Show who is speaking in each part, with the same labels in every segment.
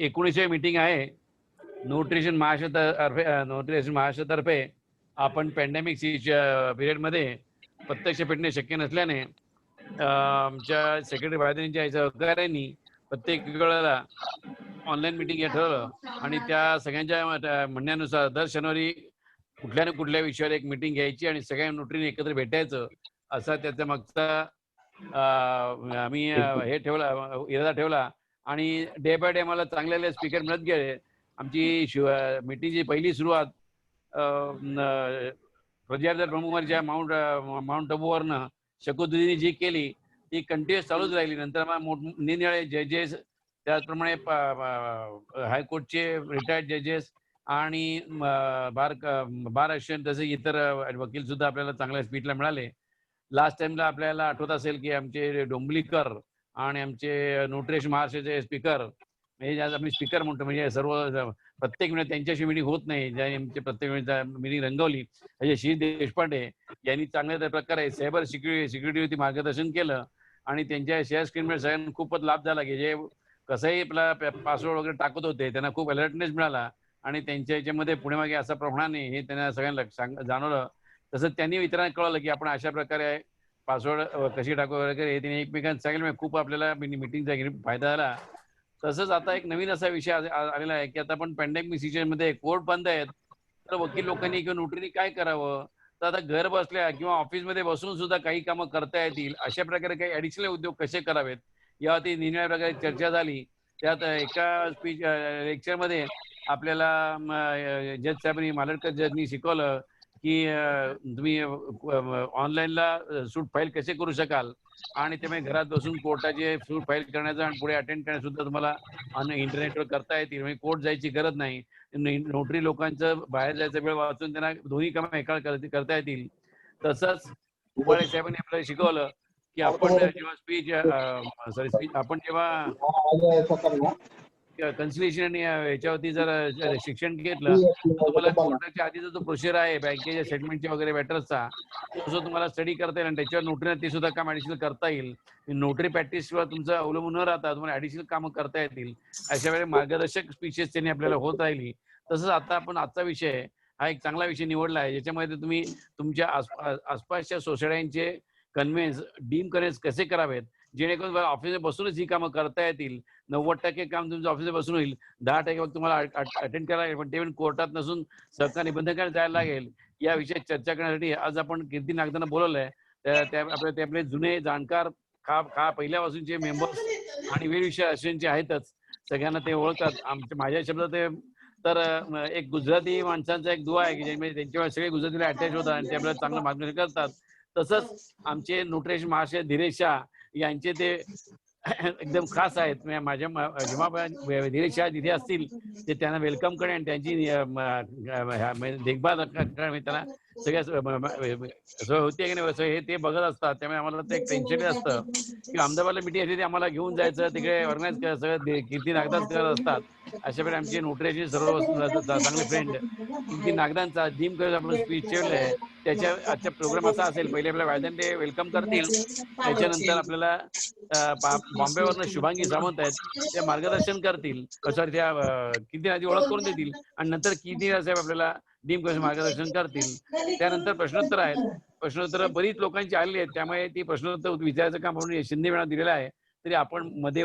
Speaker 1: 19वी meeting आहे nutrition महाराष्ट्रातर्फे. आपण pandemic पिरियडमध्ये प्रत्यक्ष भेटणे शक्य नसल्याने आमच्या सेक्रेटरी वायदनींच्या सहकार्याने प्रत्येक वेळेला ऑनलाईन मीटिंग ठरवलं आणि त्या सगळ्यांच्या म्हणण्यानुसार दर शनिवारी कुठल्या ना कुठल्या विषयावर एक मीटिंग घ्यायची आणि सगळ्या न्यूट्रीने एकत्र भेटायचं असा त्याच्या मागचा आम्ही हे ठेवला, इरादा ठेवला. आणि डे बाय डे मला चांगले स्पीकर मिळत गेले. आमची मीटिंगची पहिली सुरुवात प्रज्ञादर ब्रह्मकुमारीच्या माउंट अबूवरनं शकुद्दीनी जी केली ती कंटिन्युअस चालूच राहिली. नंतर मग निरनिराळे जजेस, त्याचप्रमाणे हायकोर्टचे रिटायर्ड जजेस आणि बार असिस्टंट तसे इतर वकील सुद्धा आपल्याला चांगल्या स्पीडला मिळाले. लास्ट टाइमला आपल्याला आठवत असेल की आमचे डोंबलीकर आणि आमचे न्यूट्रिशन महाराष्ट्राचे स्पीकर, म्हणजे आम्ही स्पीकर म्हणतो, म्हणजे सर्व प्रत्येक वेळी त्यांच्याशी मिटिंग होत नाही, ज्या आमची प्रत्येक वेळी मिटिंग रंगवली म्हणजे श्री देशपांडे यांनी चांगल्या प्रकारे सायबर सिक्युरिटीवरती मार्गदर्शन केलं आणि त्यांच्या शेअर स्क्रीनमुळे सगळ्यांना खूपच लाभ झाला की जे कसंही आपला पासवर्ड वगैरे टाकत होते त्यांना खूप अलर्टनेस मिळाला आणि त्यांच्या याच्यामध्ये पुढे मागे असा प्रमाण नाही हे त्यांना सगळ्यांना जाणवलं. तसंच त्यांनी इतरांना कळलं की आपण अशा प्रकारे पासवर्ड कशी टाकू वगैरे त्यांनी एकमेकांना सांगितलं. खूप आपल्याला मीटिंगचा फायदा झाला. तसंच आता एक नवीन असा विषय आलेला आहे की आता आपण पॅन्डेमिक सिच्युएशन मध्ये कोर्ट बंद आहेत, तर वकील लोकांनी किंवा नोटरीनी काय करावं, तर आता घर बसल्या किंवा ऑफिसमध्ये बसून सुद्धा काही कामं करता येतील अशा प्रकारे काही ऍडिशनल उद्योग कसे करावेत यावरती निरनिराळ्या प्रकारे चर्चा झाली. त्यात एका लेक्चरमध्ये आपल्याला जज साहेबांनी, मालडकर जजनी शिकवलं की तुम्ही ऑनलाईनला सूट फाईल कसे करू शकाल आणि त्यामुळे घरात बसून कोर्टाचे सूट फाईल करण्याचा आणि पुढे अटेंड करण्यास सुद्धा तुम्हाला इंटरनेटवर करता येतील. म्हणजे कोर्ट जायची गरज नाही. नोटरी लोकांचं बाहेर जायचा वेळ वाचून त्यांना दोन्ही कामं एका करता येतील. तसंच उबाळे साहेबांनी आपल्याला शिकवलं की आपण जेव्हा आपण जेव्हा कन्सिलेशन आणि याच्यावरती जर शिक्षण घेतलं तर तुम्हाला कोर्टाच्या आधीचा जो प्रोसिजर आहे बँकेच्या सेटलमेंटच्या वगैरे मॅटर्सचा, तो तुम्हाला स्टडी करता येईल आणि त्याच्यावर नोटरीने ते सुद्धा काम ऍडिशनल करता येईल. नोटरी प्रॅक्टिसवर तुमचं अवलंबून न राहता तुम्हाला ऍडिशनल कामं करता येतील. अशा वेळी मार्गदर्शक स्पीचेस त्यांनी आपल्याला होत राहिली. तसंच आता आपण आजचा विषय हा एक चांगला विषय निवडला आहे ज्याच्यामध्ये तुम्ही तुमच्या आसपासच्या सोसायट्यांचे कन्व्हेन्स डीम कन्व्हेन्स कसे करावेत जेणेकरून ऑफिसमध्ये बसूनच ही कामं करता येतील. 90% काम तुमच्या ऑफिसमध्ये बसून होईल, 10% तुम्हाला अटेंड करायला लागेल, पण ते पण कोर्टात नसून सहकार निबंधकांना जायला लागेल. या विषयात चर्चा करण्यासाठी आज आपण कीर्ती नागदांना बोलवलंय. ते आपले जुने जाणकार पहिल्यापासूनचे मेंबर्स आणि वेगवेगळ्या असेंचे आहेतच, सगळ्यांना ते ओळखतात. माझ्या शब्दात ते तर एक गुजराती माणसांचा एक दुवा आहे की ज्यामुळे त्यांच्यावर सगळे गुजरातीला अटॅच होतात आणि ते आपल्याला चांगलं मार्गदर्शन करतात. तसंच आमचे न्यूट्रिशन महाशय धीरेश शाह यांचे ते एकदम खास आहेत. जेव्हा धीरेश शाह तिथे असतील ते त्यांना वेलकम करेन आणि त्यांची देखभाल त्यांना सगळ्या सोय होते की नाही हे ते बघत असतात. त्यामुळे आम्हाला ते एक टेन्शन असतं की अहमदाबादला मिटिंग असते ते आम्हाला घेऊन जायचं, तिकडे ऑर्गनाईज करायचं, सगळं कीर्ती नागदाच करत असतात. अशा वेळी आमचे न्यूट्रिशन सर्व चांगले फ्रेंड कीर्ती नागदांचा डीम करत आपण स्पीच ठेवलंय. त्याच्या आजचा प्रोग्राम असा असेल, पहिले आपल्या वायदंडे वेलकम करतील, त्याच्यानंतर आपल्याला बॉम्बेवरनं शुभांगी सावंत आहेत त्या मार्गदर्शन करतील, सॉरी त्या कीर्ती नागची ओळख करून देतील आणि नंतर कीर्ती साहेब आपल्याला डीम करून मार्गदर्शन करतील. त्यानंतर प्रश्नोत्तर आहेत. प्रश्नोत्तर बरीच लोकांची आलेली आहेत, त्यामुळे ती प्रश्नोत्तर विचारायचं काम आपण शिंदे मॅडम दिलेलं आहे. तरी आपण मध्ये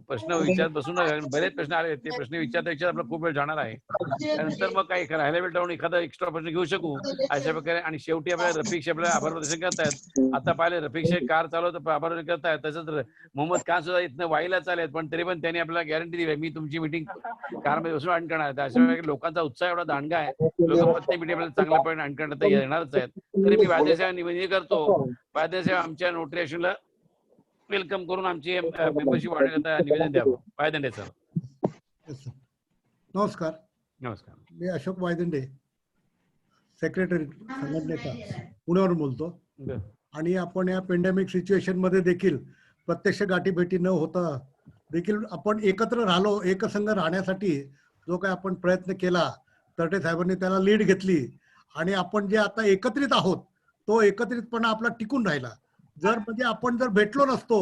Speaker 1: प्रश्न विचारत बसून बरेच प्रश्न आले, ते प्रश्न विचारता आपला खूप वेळ जाणार आहे. त्यानंतर मग काही राहायला वेळ टाळून एखादा एक्स्ट्रा प्रश्न घेऊ शकू अशा प्रकारे. आणि शेवटी आपल्याला रफिक शेख आपल्याला आभार प्रदर्शन करतायत. आता पाहिले रफिक शेख कार चालवत आभार प्रदर्शन करतायत. तसंच मोहम्मद खान सुद्धा इथनं वाईला चालेल, पण तरी पण त्यांनी आपल्याला गॅरंटी दिली मी तुमची मिटिंग कारमध्ये बसून अटेंड करणार आहे. अशा प्रकारे लोकांचा उत्साह एवढा दांडगा आहे, लोक प्रत्येक मिटिंग आपल्याला चांगल्यापणे अटेंड करता येणारच आहेत. तरी मी वायदेसाहेब निवेदन करतो, वायदेसाहेब आमच्या नोटरीला वेलकम करून आमची मेंबरशिप वाढवण्याकरता निवेदन द्यावं. वायदंडे सर.
Speaker 2: नमस्कार.
Speaker 1: नमस्कार.
Speaker 2: मी अशोक वायदंडे, सेक्रेटरी संघटनेचा पुण्यावरून बोलतो. आणि आपण या पेंडेमिक सिच्युएशन मध्ये देखील प्रत्यक्ष गाठीभेटी न होता देखील आपण एकत्र राहिलो, एकसंघ राहण्यासाठी जो काय आपण प्रयत्न केला, तरटे साहेबांनी त्याला लीड घेतली आणि आपण जे आता एकत्रित आहोत तो एकत्रितपणा आपला टिकून राहिला. जर म्हणजे आपण जर भेटलो नसतो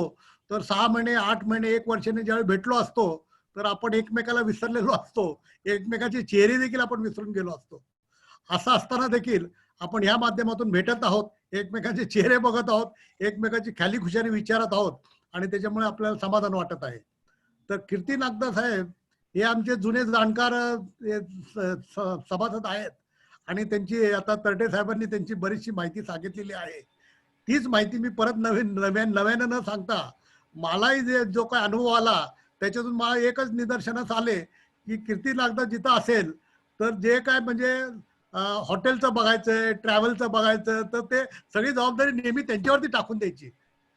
Speaker 2: तर 6 महिने 8 महिने 1 वर्षाने ज्यावेळी भेटलो असतो तर आपण एकमेकाला विसरलेलो असतो, एकमेकाचे चेहरे देखील आपण विसरून गेलो असतो. असं असताना देखील आपण ह्या माध्यमातून भेटत आहोत, एकमेकांचे चेहरे बघत आहोत, एकमेकाची खाली खुशाली विचारत आहोत आणि त्याच्यामुळे आपल्याला समाधान वाटत आहे. तर कीर्ती नागदा साहेब हे आमचे जुने जाणकार सभासद आहेत आणि त्यांची आता तरटे साहेबांनी त्यांची बरीचशी माहिती सांगितलेली आहे. तीच माहिती मी परत नव्यानं न सांगता मलाही जो काय अनुभव आला त्याच्यातून मला एकच निदर्शनास आले की कीर्ती नागदा जिथं असेल तर जे काय म्हणजे हॉटेलचं बघायचंय, ट्रॅव्हलचं बघायचं, तर ते सगळी जबाबदारी नेहमी त्यांच्यावरती टाकून द्यायची.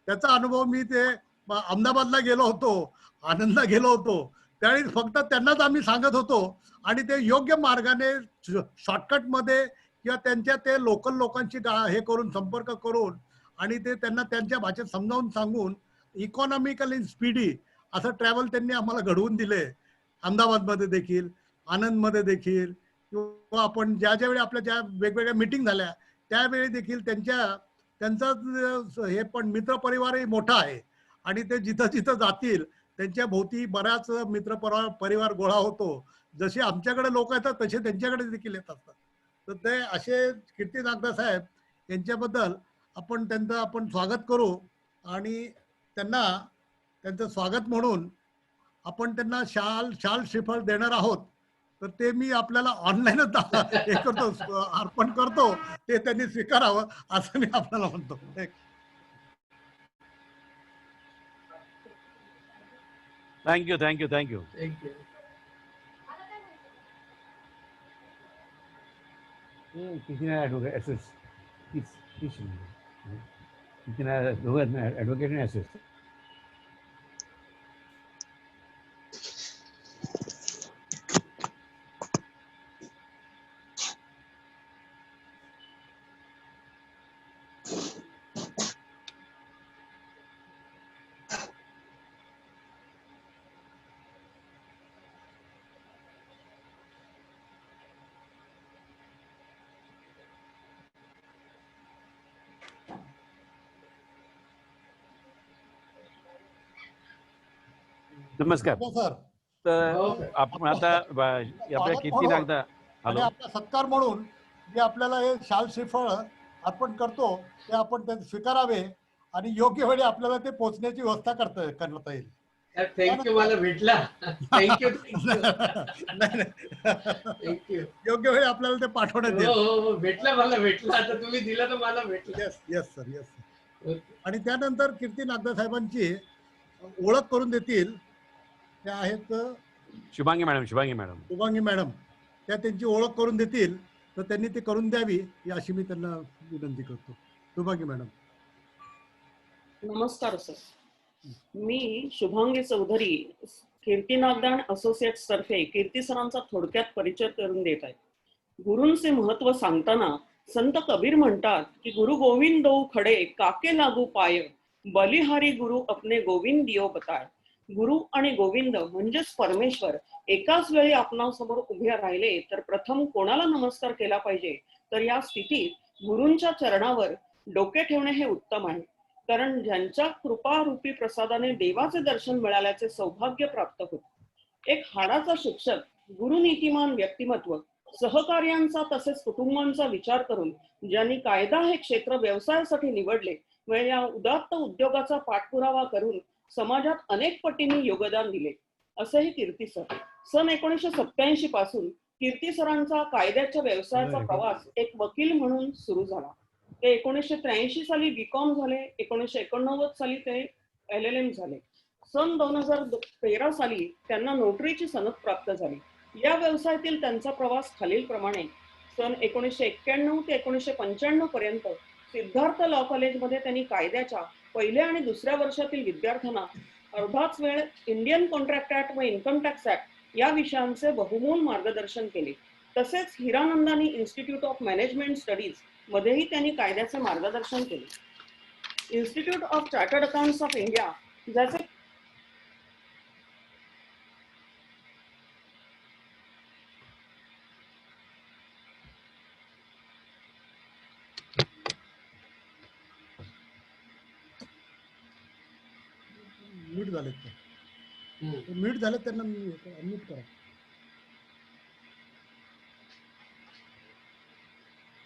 Speaker 2: त्याचा अनुभव मी ते अहमदाबादला गेलो होतो, आनंदला गेलो होतो, त्यावेळी फक्त त्यांनाच आम्ही सांगत होतो आणि ते योग्य मार्गाने शॉर्टकटमध्ये किंवा त्यांच्या ते लोकल लोकांची हे करून संपर्क करून आणि ते त्यांना त्यांच्या भाषेत समजावून सांगून इकॉनॉमिकल इन स्पीडी असं ट्रॅव्हल त्यांनी आम्हाला घडवून दिले. अहमदाबादमध्ये देखील, आनंदमध्ये देखील, किंवा आपण ज्या ज्यावेळी आपल्या ज्या वेगवेगळ्या मीटिंग झाल्या त्यावेळी देखील त्यांचा हे पण मित्र परिवारही मोठा आहे आणि ते जिथं जिथं जातील त्यांच्या भोवती बराच मित्र परिवार गोळा होतो. जसे आमच्याकडे लोक येतात तसे त्यांच्याकडे देखील येत असतात. तर ते असे कीर्ती नागदा साहेब यांच्याबद्दल आपण स्वागत करू आणि त्यांना त्यांचं स्वागत म्हणून आपण त्यांना शाल श्रीफळ देणार आहोत. तर ते मी आपल्याला ऑनलाईनच हे करतो, अर्पण करतो, ते त्यांनी स्वीकारावं असं मी आपल्याला म्हणतो.
Speaker 1: Thank you thank you thank you. किती नाही ऍसेस किती नाही दोघं ऍडव्होकेट आणि ऍसेस. नमस्कार
Speaker 2: सर.
Speaker 1: तर आपण आता आपल्या कीर्ती नागदा
Speaker 2: आणि आपला सत्कार म्हणून जे आपल्याला हे शाल श्रीफळ अर्पण करतो ते आपण ते स्वीकारावे आणि योग्य वेळी आपल्याला ते पोहोचण्याची व्यवस्था करता येईल.
Speaker 3: थँक्यू. मला भेटला. थँक्यू.
Speaker 2: नाही थँक्यू. योग्य वेळी आपल्याला ते पाठवण्यात येईल.
Speaker 3: हो भेटला, मला भेटला. आता तुम्ही दिला तर मला भेटला.
Speaker 2: Yes sir, yes sir. आणि त्यानंतर कीर्ती नागदा साहेबांची ओळख करून देतील त्या आहेत
Speaker 1: शुभांगी मॅडम.
Speaker 2: शुभांगी मॅडम त्या त्यांची ओळख करून देतील, तर त्यांनी ते करून द्यावी अशी मी त्यांना विनंती करतो. शुभांगी मॅडम.
Speaker 4: नमस्कार सर. मी शुभांगी चौधरी कीर्ती नागदा असोसिएट्स तर्फे कीर्ती सरांचा थोडक्यात परिचय करून देत आहे. गुरूंचे महत्व सांगताना संत कबीर म्हणतात की गुरु गोविंद खडे काके लागू पाय, बलिहारी गुरु अपने गोविंद दियो बताय. गुरु आणि गोविंद म्हणजेच परमेश्वर एकाच वेळी आपणासमोर उभे राहिले तर प्रथम कोणाला नमस्कार केला पाहिजे, तर या स्थितीत गुरूंच्या चरणावर डोके ठेवणे हे उत्तम आहे. कारण ज्यांच्या कृपारूपी प्रसादाने देवाचे दर्शन मिळाल्याचे सौभाग्य प्राप्त होते. एक हाडाचा शिक्षक, गुरुनीतिमान व्यक्तिमत्व, सहकार्यांचा तसेच कुटुंबांचा विचार करून ज्यांनी कायदा हे क्षेत्र व्यवसायासाठी निवडले व या उदात्त उद्योगाचा पाठपुरावा करून समाजात अनेक पटीने योगदान दिले, असेही कीर्ती सर. सन 1987 पासून कीर्ती सरांचा कायद्याच्या व्यवसायाचा प्रवास एक वकील म्हणून सुरू झाला. ते 1983 साली बीकॉम झाले. 1989 साली ते LLM झाले. सन 2013 साली त्यांना नोटरीची सनद प्राप्त झाली. या व्यवसायातील त्यांचा प्रवास खालील प्रमाणे: सन 1991 ते 1995 पर्यंत सिद्धार्थ लॉ कॉलेजमध्ये त्यांनी कायद्याच्या पहिल्या आणि दुसऱ्या वर्षातील विद्यार्थ्यांना अर्धाच वेळ इंडियन कॉन्ट्रॅक्ट ऍक्ट व इन्कम टॅक्स ऍक्ट या विषयांचे बहुमोल मार्गदर्शन केले. तसेच Hiranandani institute of management studies मध्येही त्यांनी कायद्याचे मार्गदर्शन केले. Institute of chartered accounts of India ज्याचे
Speaker 2: मीट झाले. म्यूट झालं त्यांना म्यूट करा.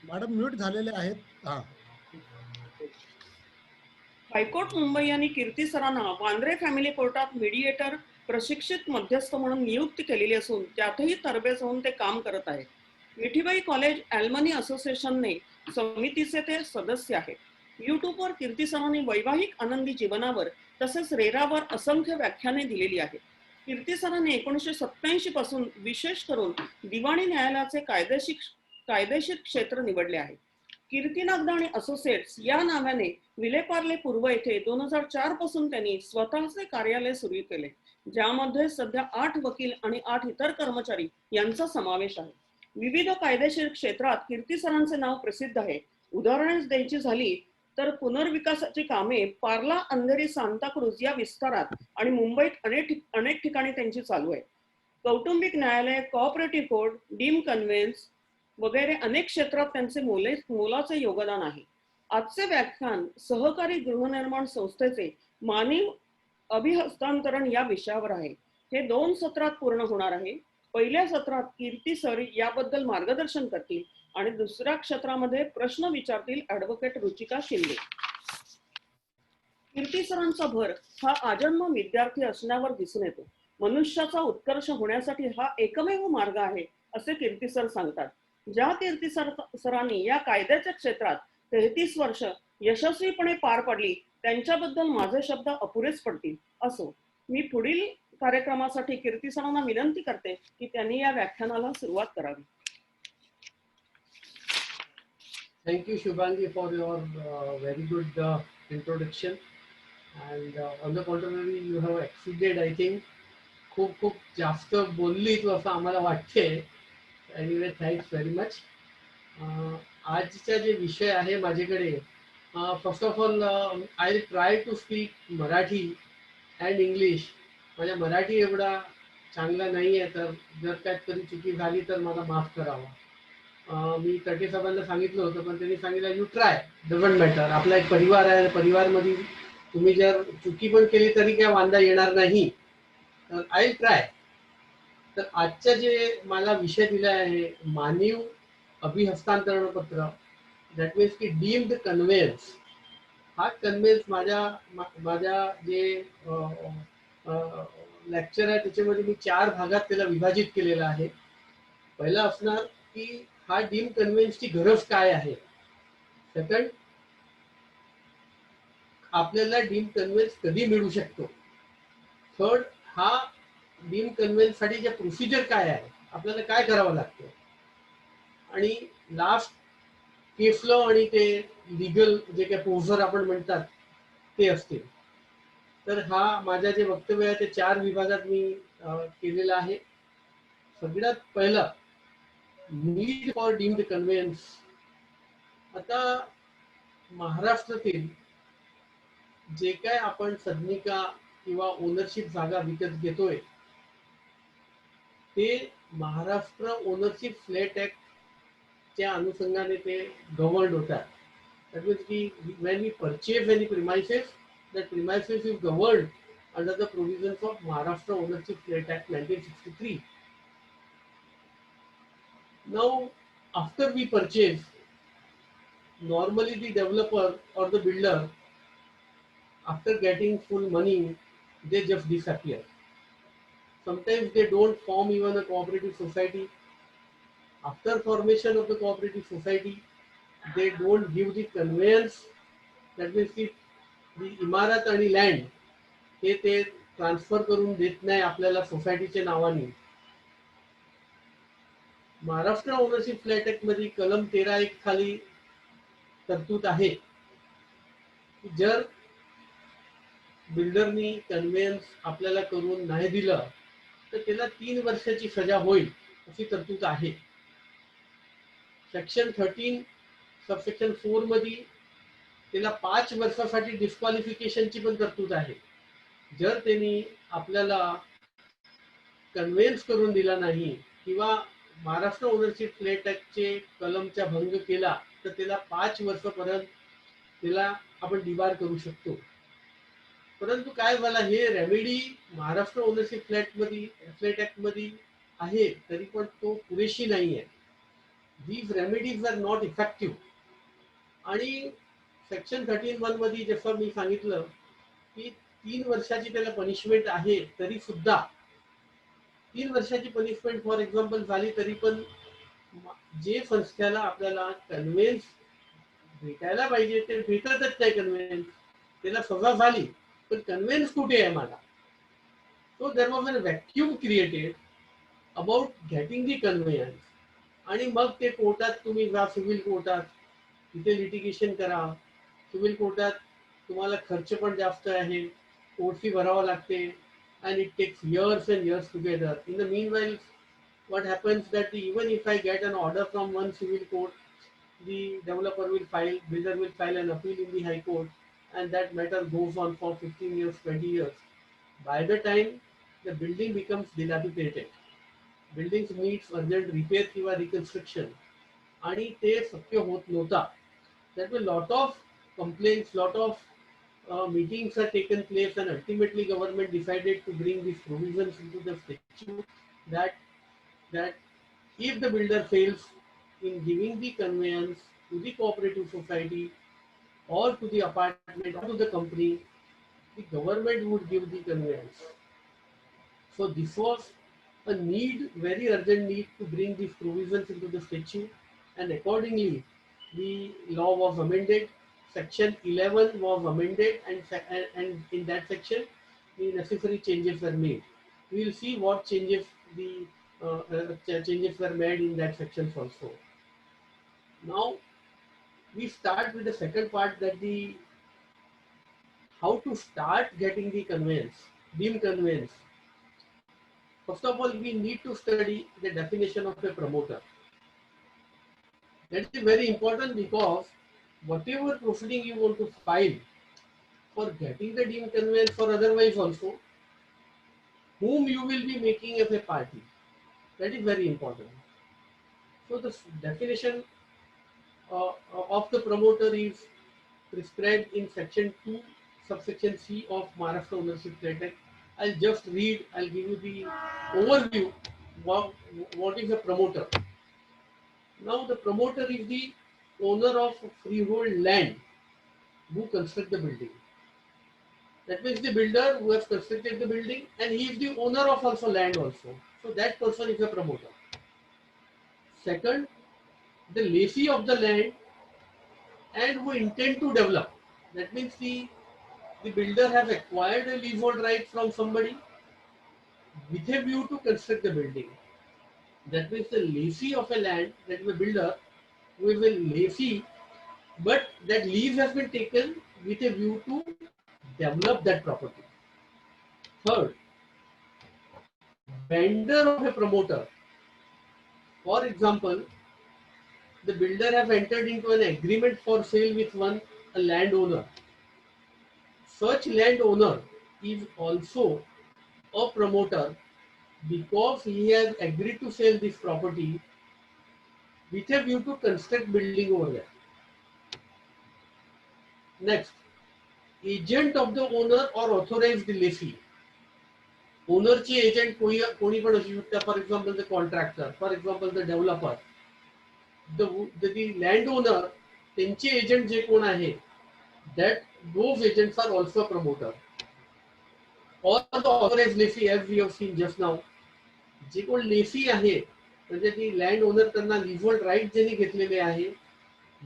Speaker 2: मॅडम म्यूट झालेले आहेत. हा,
Speaker 4: हायकोर्ट मुंबई यांनी कीर्ती सरांना वांद्रे फॅमिली कोर्टात मीडिएटर प्रशिक्षित मध्यस्थ म्हणून नियुक्ती केलेली असून त्यातही तरबेज होऊन ते काम करत आहेत. मिठीबाई कॉलेज ॲल्मनी असोसिएशनने समितीचे ते सदस्य आहेत. युट्यूबवर कीर्ती सरांनी वैवाहिक आनंदी जीवनावर तसेच रेरावर असंख्य व्याख्याने दिलेली आहेत. कीर्ती सरांनी 1987 पासून विशेष करून दिवाणी न्यायालयाचे कायदेशीर क्षेत्र निवडले आहे. कीर्ती नागदा आणि असोसिएट्स या नावाने विलेपार्ले पूर्व येथे 2004 पासून त्यांनी स्वतःचे कार्यालय सुरू केले, ज्यामध्ये सध्या 8 वकील आणि 8 इतर कर्मचारी यांचा समावेश आहे. विविध कायदेशीर क्षेत्रात कीर्ती सरांचे नाव प्रसिद्ध आहे. उदाहरण द्यायची झाली तर पुनर्विकासाची कामे पार्ला, अंधेरी, सांताक्रूज या विस्तारात आणि मुंबईत अनेक ठिकाणी त्यांची चालू आहे. कौटुंबिक न्यायालय, कोऑपरेटिव्ह कोर्ट, डीम कन्व्हेन्स वगैरे अनेक क्षेत्रात त्यांचे मोलाचे योगदान आहे. आजचे व्याख्यान सहकारी गृहनिर्माण संस्थेचे मानवी अभिहस्तांतरण या विषयावर आहे. हे 2 सत्रात पूर्ण होणार आहे. पहिल्या सत्रात कीर्ती सर याबद्दल मार्गदर्शन करतील आणि दुसऱ्या सत्रामध्ये प्रश्न विचारतील ॲडव्होकेट रुचिका शिंदे. कीर्ती सरांचा भर हा आजन्म विद्यार्थी असण्यावर दिसून येतो. मनुष्याचा उत्कर्ष होण्यासाठी हा एकमेव मार्ग आहे असे कीर्ती सर सांगतात. ज्या कीर्ती सरांनी या कायद्याच्या क्षेत्रात 33 वर्ष यशस्वीपणे पार पाडली त्यांच्याबद्दल माझे शब्द अपुरेच पडतील. असो, मी पुढील कार्यक्रमासाठी कीर्ती सरांना विनंती करते की त्यांनी या व्याख्यानाला सुरुवात करावी.
Speaker 3: Thank you, Shubhangi, for your very good introduction. And on the contrary, you have exceeded, I think. खूप जास्त बोलली तू असं आम्हाला वाटते. Anyway thanks very much. आजचा जे विषय आहे माझ्याकडे, first of all I try to speak Marathi and English. माझ्या मराठी एवढा चांगला नाही आहे, तर जर काय तरी चुकी झाली तर मला माफ करावा. मी तटे साहेबांना सांगितलं होतं, पण त्यांनी सांगितलं यू ट्राय, डझंट मॅटर. आपला एक परिवार आहे, परिवारमध्ये तुम्ही जर चुकी पण केली तरी काय वांदा येणार नाही. तर आय ट्राय. तर आजचा जे मला विषय दिला आहे, मानव अभिहस्तांतरण पत्र, दॅट मीन्स की डीम्ड कन्व्हेन्स. हा कन्व्हेन्स माझ्या जे लेक्चर आहे त्याच्यामध्ये मी 4 भागात त्याला विभाजित केलेला आहे. पहिला असणार की हा डीम कन्व्हेन्सची गरज काय आहे. सेकंड, आपल्याला डीम कन्व्हेन्स कधी मिळू शकतो. थर्ड, हा डीम कन्व्हेन्स साठी जे प्रोसिजर काय आहे, आपल्याला काय करावं लागतं. आणि लास्ट, केस लॉ आणि ते लिगल जे काही प्रोझर आपण म्हणतात ते असतील. तर हा माझ्या जे वक्तव्य आहे ते 4 विभागात मी केलेलं आहे. सगळ्यात पहिलं, नीड फॉर डीम्ड कन्व्हेन्स. आता महाराष्ट्रातील जे काय आपण सदनिका किंवा ओनरशिप जागा विकत घेतोय ते महाराष्ट्र ओनरशिप फ्लॅट ऍक्ट च्या अनुषंगाने ते गव्हर्न्ड होतात. दॅट मीन्स की when we purchase any premises, that premises is governed under the provisions of Maharashtra Ownership Flat Act 1963. Now, after we purchase, normally the developer or the builder, after getting full money, they just disappear. Sometimes they don't form even a cooperative society. After formation of the cooperative society, they don't give the conveyance. That means the इमारत आणि land हे ते transfer करून देत नाही आपल्याला सोसायटीच्या नावाने. महाराष्ट्र ओनरशिप फ्लॅट ऍक्ट मध्ये कलम 13(1) खाली तरतूद आहे की जर बिल्डरनी कन्व्हेन्स आपल्याला करून नाही दिलं तर त्याला 3 वर्षाची सजा होईल अशी तरतूद आहे. सेक्शन 13 सबसेक्शन 4 मध्ये त्याला 5 वर्षासाठी डिस्क्वालिफिकेशनची पण तरतूद आहे. जर त्यांनी आपल्याला कन्व्हेन्स करून दिला नाही किंवा महाराष्ट्र ओनरशिप फ्लॅट ऍक्टचे कलमचा भंग केला तर त्याला 5 वर्षापर्यंत त्याला आपण डिबार करू शकतो. परंतु काय झालं, हे remedy Maharashtra ownership flat act मध्ये आहे, तरी पण तो पुरेशी नाही आहे. These remedies are not effective. आणि सेक्शन 13(1) मध्ये जसं मी सांगितलं की 3 वर्षाची त्याला पनिशमेंट आहे, तरी सुद्धा 3 वर्षाची पनिशमेंट फॉर एक्झाम्पल झाली तरी पण जे संस्थेला आपल्याला कन्व्हेन्स भेटायला पाहिजे ते भेटतच नाही. कन्व्हेन्स, त्याला सजा झाली पण कन्व्हेन्स कुठे आहे माझा? So there was a vacuum created about getting the conveyance. आणि मग ते कोर्टात तुम्ही जा, सिव्हिल कोर्टात, तिथे लिटिगेशन करा. सिव्हिल कोर्टात तुम्हाला खर्च पण जास्त आहे, कोर्ट फी भरावा लागते, and it takes years and years together. In the meanwhile, what happens that even if I get an order from one civil court, the developer will file, builder will file an appeal in the high court, and that matter goes on for 15 years, 20 years. By the time the building becomes dilapidated, buildings needs urgent repair किंवा reconstruction, आणि ते शक्य होत नव्हता. That was lot of complaints, lot of meetings are taken place, and ultimately government decided to bring these provisions into the statute that if the builder fails in giving the conveyance to the cooperative society or to the apartment or to the company, the government would give the conveyance. So this was a need, very urgent need, to bring these provisions into the statute, and accordingly the law was amended. Section 11 was amended, and in that section the necessary changes were made. We will see what changes changes were made in that section also. Now we start with the second part, that the how to start getting the conveyance, deemed conveyance. First of all, we need to study the definition of a promoter. That is very important, because whatever proceeding you want to file for getting the deemed conveyance or otherwise also, whom you will be making as a party, that is very important. So the definition of the promoter is prescribed in section 2, subsection C of Maharashtra Ownership Flat Act. I'll just read, I'll give you the overview. What is a promoter? Now the promoter is the owner of freehold land who construct the building. That means the builder who has constructed the building, and he is the owner of also land also. So that person is a promoter. Second, the lessee of the land and who intend to develop. That means the builder has acquired a leasehold right from somebody with a view to construct the building. That means the lessee of a land, that is a builder who is a lessee, but that lease has been taken with a view to develop that property. Third, vendor of a promoter. For example, the builder has entered into an agreement for sale with a landowner. Such landowner is also a promoter, because he has agreed to sell this property with a view to construct building over there. Next, agent of the owner or authorized lessee. ओनरची agent कोणी पण असू शकता. For example the contractor, for example the developer, the land owner, त्यांचे agent जे कोण आहे, that those agents are also promoter. Or the authorized lessee, as we have seen just now. जे कोण लेसी आहे, म्हणजे ती लँड ओनर त्यांना लिजहोल्ड राईट ज्यांनी घेतलेले आहे,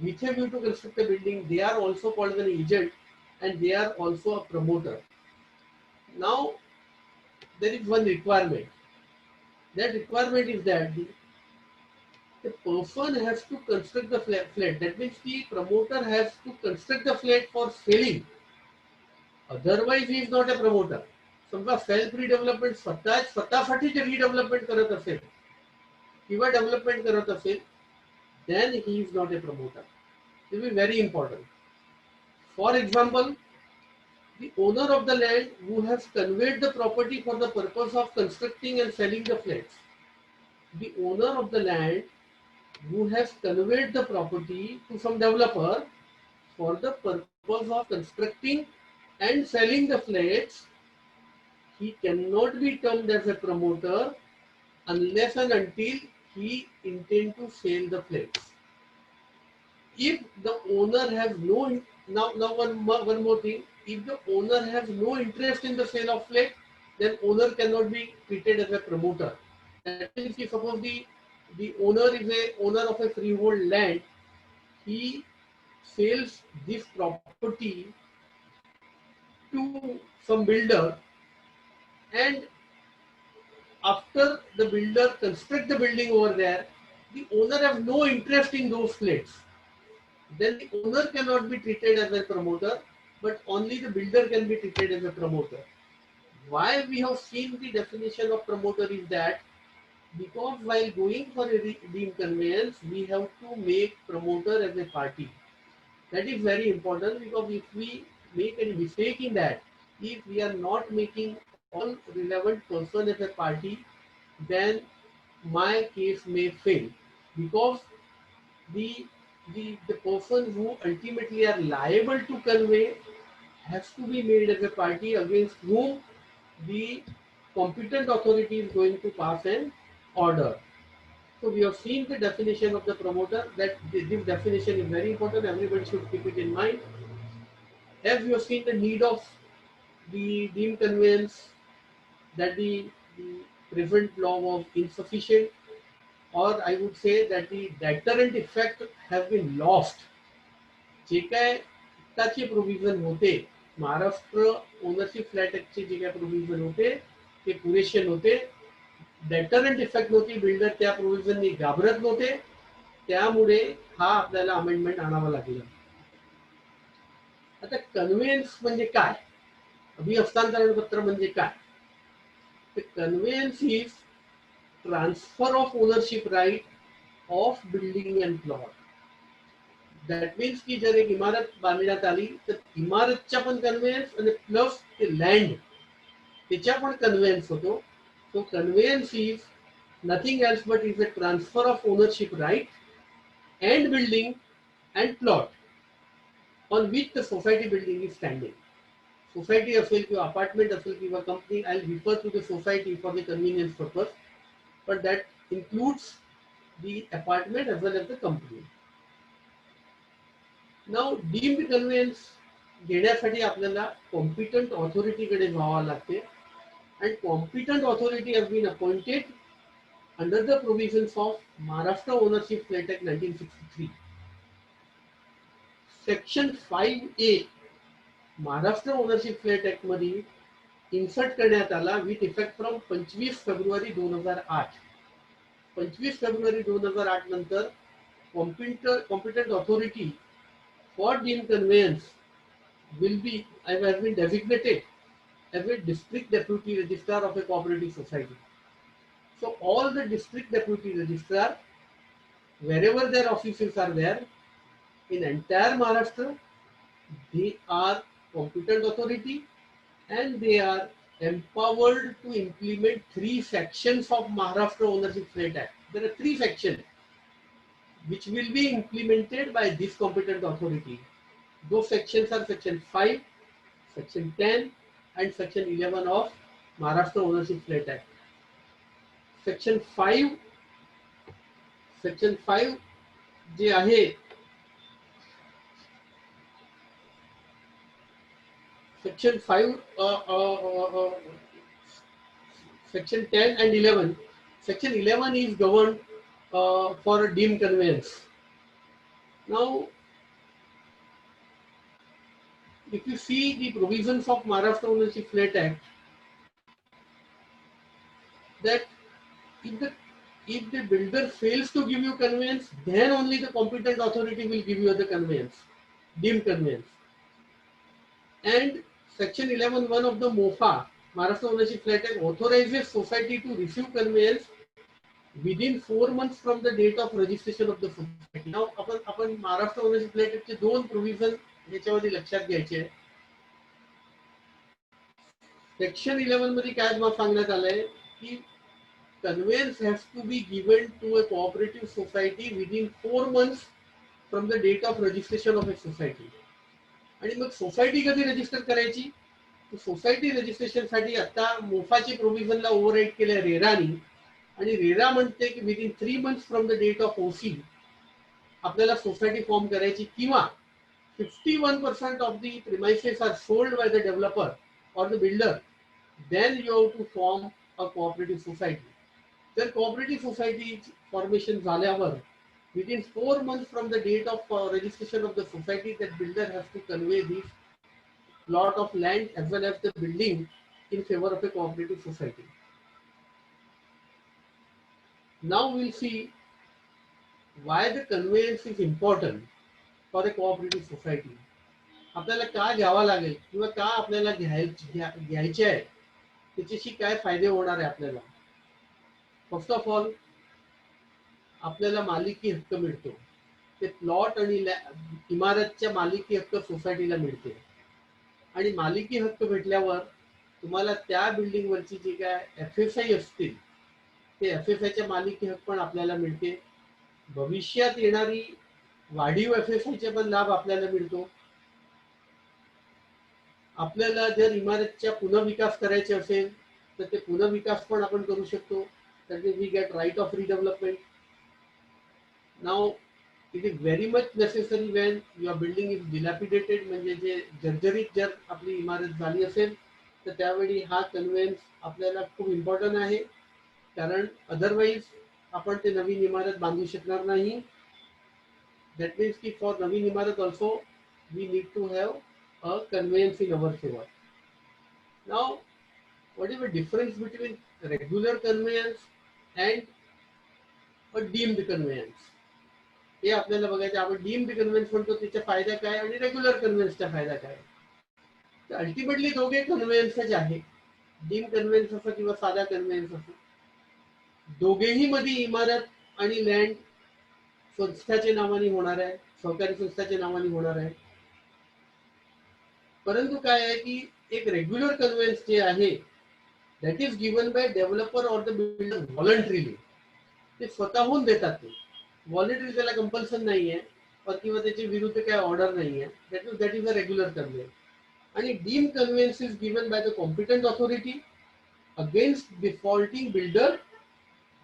Speaker 3: with a view to construct the building, they are also called an agent, and they are also a promoter. Now there is one requirement. That requirement is that the person has to construct the flat. That means the promoter has to construct the flat for selling. Otherwise he is not a promoter. समजा self redevelopment स्वतःसाठी जे redevelopment करत असेल किंवा development करत असेल, then he is not a promoter. This is very important. For example, the owner of the land who has conveyed the property for the purpose of constructing and selling the flats. The owner of the land who has conveyed the property to some developer for the purpose of constructing and selling the flats, he cannot be termed as a promoter unless and until he intend to sell the flats. If the owner has no, now one more thing, if the owner has no interest in the sale of flat, then owner cannot be treated as a promoter. That means if suppose the owner is a owner of a freehold land, he sells this property to some builder, and after the builder construct the building over there, the owner have no interest in those flats. Then the owner cannot be treated as a promoter, but only the builder can be treated as a promoter. Why we have seen the definition of promoter is that because while going for a deemed conveyance, we have to make promoter as a party. That is very important, because if we make any mistake in that, if we are not making all relevant person as a party, then my case may fail, because the the person who ultimately are liable to convey has to be made as a party against whom the competent authority is going to pass an order. So we have seen the definition of the promoter, that this definition is very important, everybody should keep it in mind. As we have seen the need of the deemed conveyance, that the present law was insufficient, or I would say that the deterrent effect has been lost. जे काय आत्ताचे provision होते, Maharashtra ownership flat ऍक्टचे जे काय provision होते ते पुरेसे नव्हते. डेटरंट इफेक्ट नव्हती, बिल्डर त्या प्रोव्हिजननी घाबरत नव्हते, त्यामुळे हा आपल्याला अमेंडमेंट आणावा लागला. आता कन्व्हेन्स म्हणजे काय, अभिहस्तांतरण पत्र म्हणजे काय? Conveyance is transfer of ownership right of building and plot. That means की जर एक इमारत बांधण्यात आली तर इमारतच्या पण कन्व्हेन्स आणि प्लस ते लँड त्याच्या पण कन्व्हेन्स होतो. So conveyance is nothing else but is a transfer of ownership right and building and plot on which the society building is standing. Society असेल किंवा अपार्टमेंट असेल किंवा company, I refer to the society for the convenience purpose, but that includes the apartment as well as the company. Now deemed conveyance घेण्यासाठी आपल्याला competent ऑथॉरिटीकडे जावं लागते, and competent authority has been appointed under the provisions of Maharashtra Ownership Flat Act 1963. Section 5A Maharashtra ownership flat act मध्ये insert करण्यात आला with effect from 25 February 2008. 25 February 2008 नंतर competent authority for deemed conveyance will be has been designated as a district deputy registrar of a cooperative society. So all the district deputy registrar, wherever their offices are there in entire Maharashtra, they are competent authority and they are empowered to implement 3 sections of Maharashtra Ownership Flat Act. There are 3 sections which will be implemented by this competent authority. Those sections are section 5, section 10 and section 11 of Maharashtra Ownership Flat Act. Section 5 जे आहे, section 5 section 10 and 11. Section 11 is governed for a deemed conveyance. Now if you see the provisions of Maharashtra Ownership Flat Act, that if the builder fails to give you conveyance, then only the competent authority will give you the conveyance, deemed conveyance. And section 11(1) of the MOFA, Maharashtra Ownership Flat Act, authorizes society to receive conveyance within 4 months from the date of registration of the society. Now आपण Maharashtra Ownership Flat Act चे 2 provision याच्यामध्ये लक्षात घ्यायचे. Section 11 मध्ये काय सांगण्यात आलंय की conveyance has to be given to a cooperative society within 4 months from the date of registration of a society. आणि मग सोसायटी कधी रजिस्टर करायची? सोसायटी रजिस्ट्रेशनसाठी आता मोफाची प्रोव्हिजनला ओव्हरराईड केलं रेरानी, आणि रेरा म्हणते की within 3 months from the date of OC आपल्याला सोसायटी फॉर्म करायची, किंवा 51% of the premises are sold by the developer और the builder, then you have to form a cooperative society. जर कोऑपरेटिव्ह सोसायटी फॉर्मेशन झाल्यावर within 4 months from the date of registration of the society, that builder has to convey this plot of land as well as the building in favor of a cooperative society. Now we'll see why the conveyance is important for a cooperative society. आपल्याला का घ्यावा लागेल किंवा का आपल्याला घ्यायचे आहे, त्याच्याशी काय फायदे होणार आहे आपल्याला. फर्स्ट ऑफ ऑल, आपल्याला मालिकी हक्क मिळतो. ते प्लॉट आणि इमारतच्या मालिकी हक्क सोसायटीला मिळते, आणि मालिकी हक्क भेटल्यावर तुम्हाला त्या बिल्डिंग वरची जी काय FSI असतील ते FSIच्या मालिकी हक्क पण आपल्याला मिळते. भविष्यात येणारी वाढीव FSIचे पण लाभ आपल्याला मिळतो. आपल्याला जर इमारतच्या पुनर्विकास करायचे असेल तर ते पुनर्विकास पण आपण करू शकतो. तर we get right of redevelopment. Now it is very much necessary when your building is dilapidated, म्हणजे जे जर्जरीत जर आपली इमारत झाली असेल तर त्यावेळी हा कन्व्हेन्स आपल्याला खूप इम्पॉर्टंट आहे, कारण अदरवाईज आपण ते नवीन इमारत बांधू शकणार नाही. दॅट मीन्स की फॉर नवीन इमारत also we need to have a conveyance in our favor. Now, what is the difference between regular conveyance and a deemed conveyance? हे आपल्याला बघायचं. आपण डीम्ड कन्व्हेन्स म्हणतो, त्याचा फायदा काय आणि रेग्युलर कन्व्हेन्सचा फायदा काय. तर अल्टिमेटली दोघे कन्व्हेन्सच आहे, डीम कन्व्हेन्स असो किंवा साधा कन्व्हेन्स असो. दोघेही मध्ये इमारत आणि लँड संस्थाच्या नावाने होणार आहे, सहकारी संस्थाच्या नावाने होणार आहे. परंतु काय आहे की एक रेग्युलर कन्व्हेन्स जे आहे that is given by developer or the builder voluntarily. ते स्वतःहून देतात, ते व्हॉलंटरी, त्याला कंपल्सन नाही आहे किंवा त्याच्या विरुद्ध काय ऑर्डर नाही आहे. That is a regular conveyance. आणि deem conveyance is given by the competent authority against defaulting builder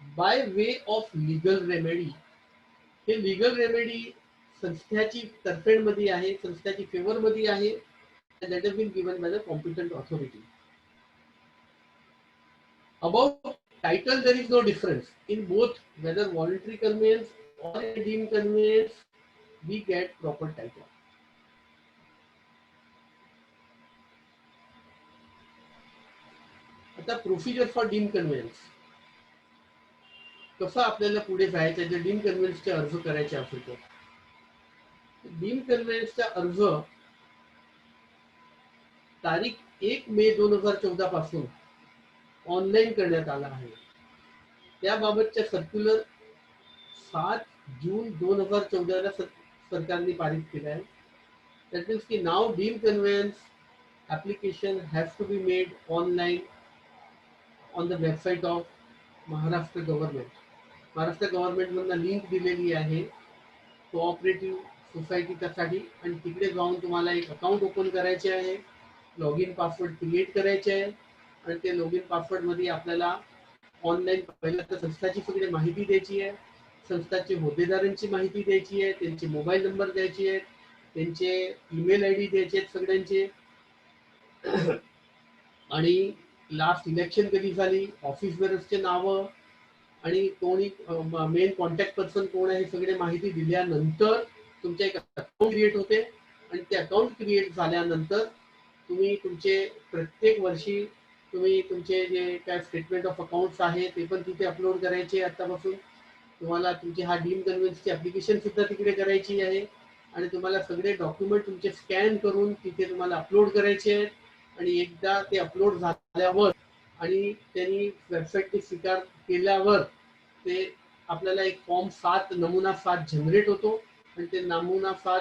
Speaker 3: by way of legal remedy. हे लिगल रेमेडी संस्थेची तर्फेमध्ये आहे, संस्थेची फेवर मध्ये आहे, and that has been given by the competent authority. About title, there is no difference in both, whether voluntary conveyance or a deemed conveyance, we get proper title. आता procedure for deemed conveyance कसं आपल्याला पुढे जायचं, जर deemed कन्व्हेन्सचे अर्ज करायचे असेल तर. डीम्ड कन्व्हेन्सचा अर्ज तारीख 1 मे 2014 पासून ऑनलाईन करण्यात आला आहे. त्याबाबतच्या सर्क्युलर 7 जून 2014 ला सरकारने पारित केलं आहे. दॅट मीन्स की नाव deem conveyance application has to be made online on the website of Maharashtra government. Maharashtra गव्हर्नमेंटमधून लिंक दिलेली आहे कोऑपरेटिव्ह सोसायटीसाठी, आणि तिकडे जाऊन तुम्हाला एक अकाउंट ओपन करायचे आहे, लॉगिन पासवर्ड क्रिएट करायचे आहे, आणि ते लॉगिन पासवर्ड मध्ये आपल्याला ऑनलाईन पहिल्या तर संस्थाची सगळी माहिती द्यायची आहे, संस्थाच्या होद्देदारांची माहिती द्यायची आहे, त्यांचे मोबाईल नंबर द्यायचे आहेत, त्यांचे ईमेल ID द्यायचे आहेत सगळ्यांचे, आणि लास्ट इलेक्शन कधी झाली, ऑफिस बेरर्सचे नावं, आणि कोणी मेन कॉन्टॅक्ट पर्सन कोण आहे, सगळे माहिती दिल्यानंतर तुमच्या एक अकाउंट क्रिएट होते. आणि ते अकाउंट क्रिएट झाल्यानंतर तुम्ही तुमचे प्रत्येक वर्षी तुम्ही तुमचे जे काय स्टेटमेंट ऑफ अकाउंट्स आहे ते पण तिथे अपलोड करायचे. आतापासून तुम्हाला तुमचे हा डीम कन्व्हेन्सची ऍप्लिकेशन सुद्धा तिकडे करायची आहे, आणि तुम्हाला सगळे डॉक्युमेंट तुमचे स्कॅन करून तिथे तुम्हाला अपलोड करायचे आहेत. आणि एकदा ते अपलोड झाल्यावर आणि त्यांनी वेबसाईटने स्वीकार केल्यावर ते आपल्याला एक फॉर्म 7 नमुना 7 जनरेट होतो, आणि ते नमुना 7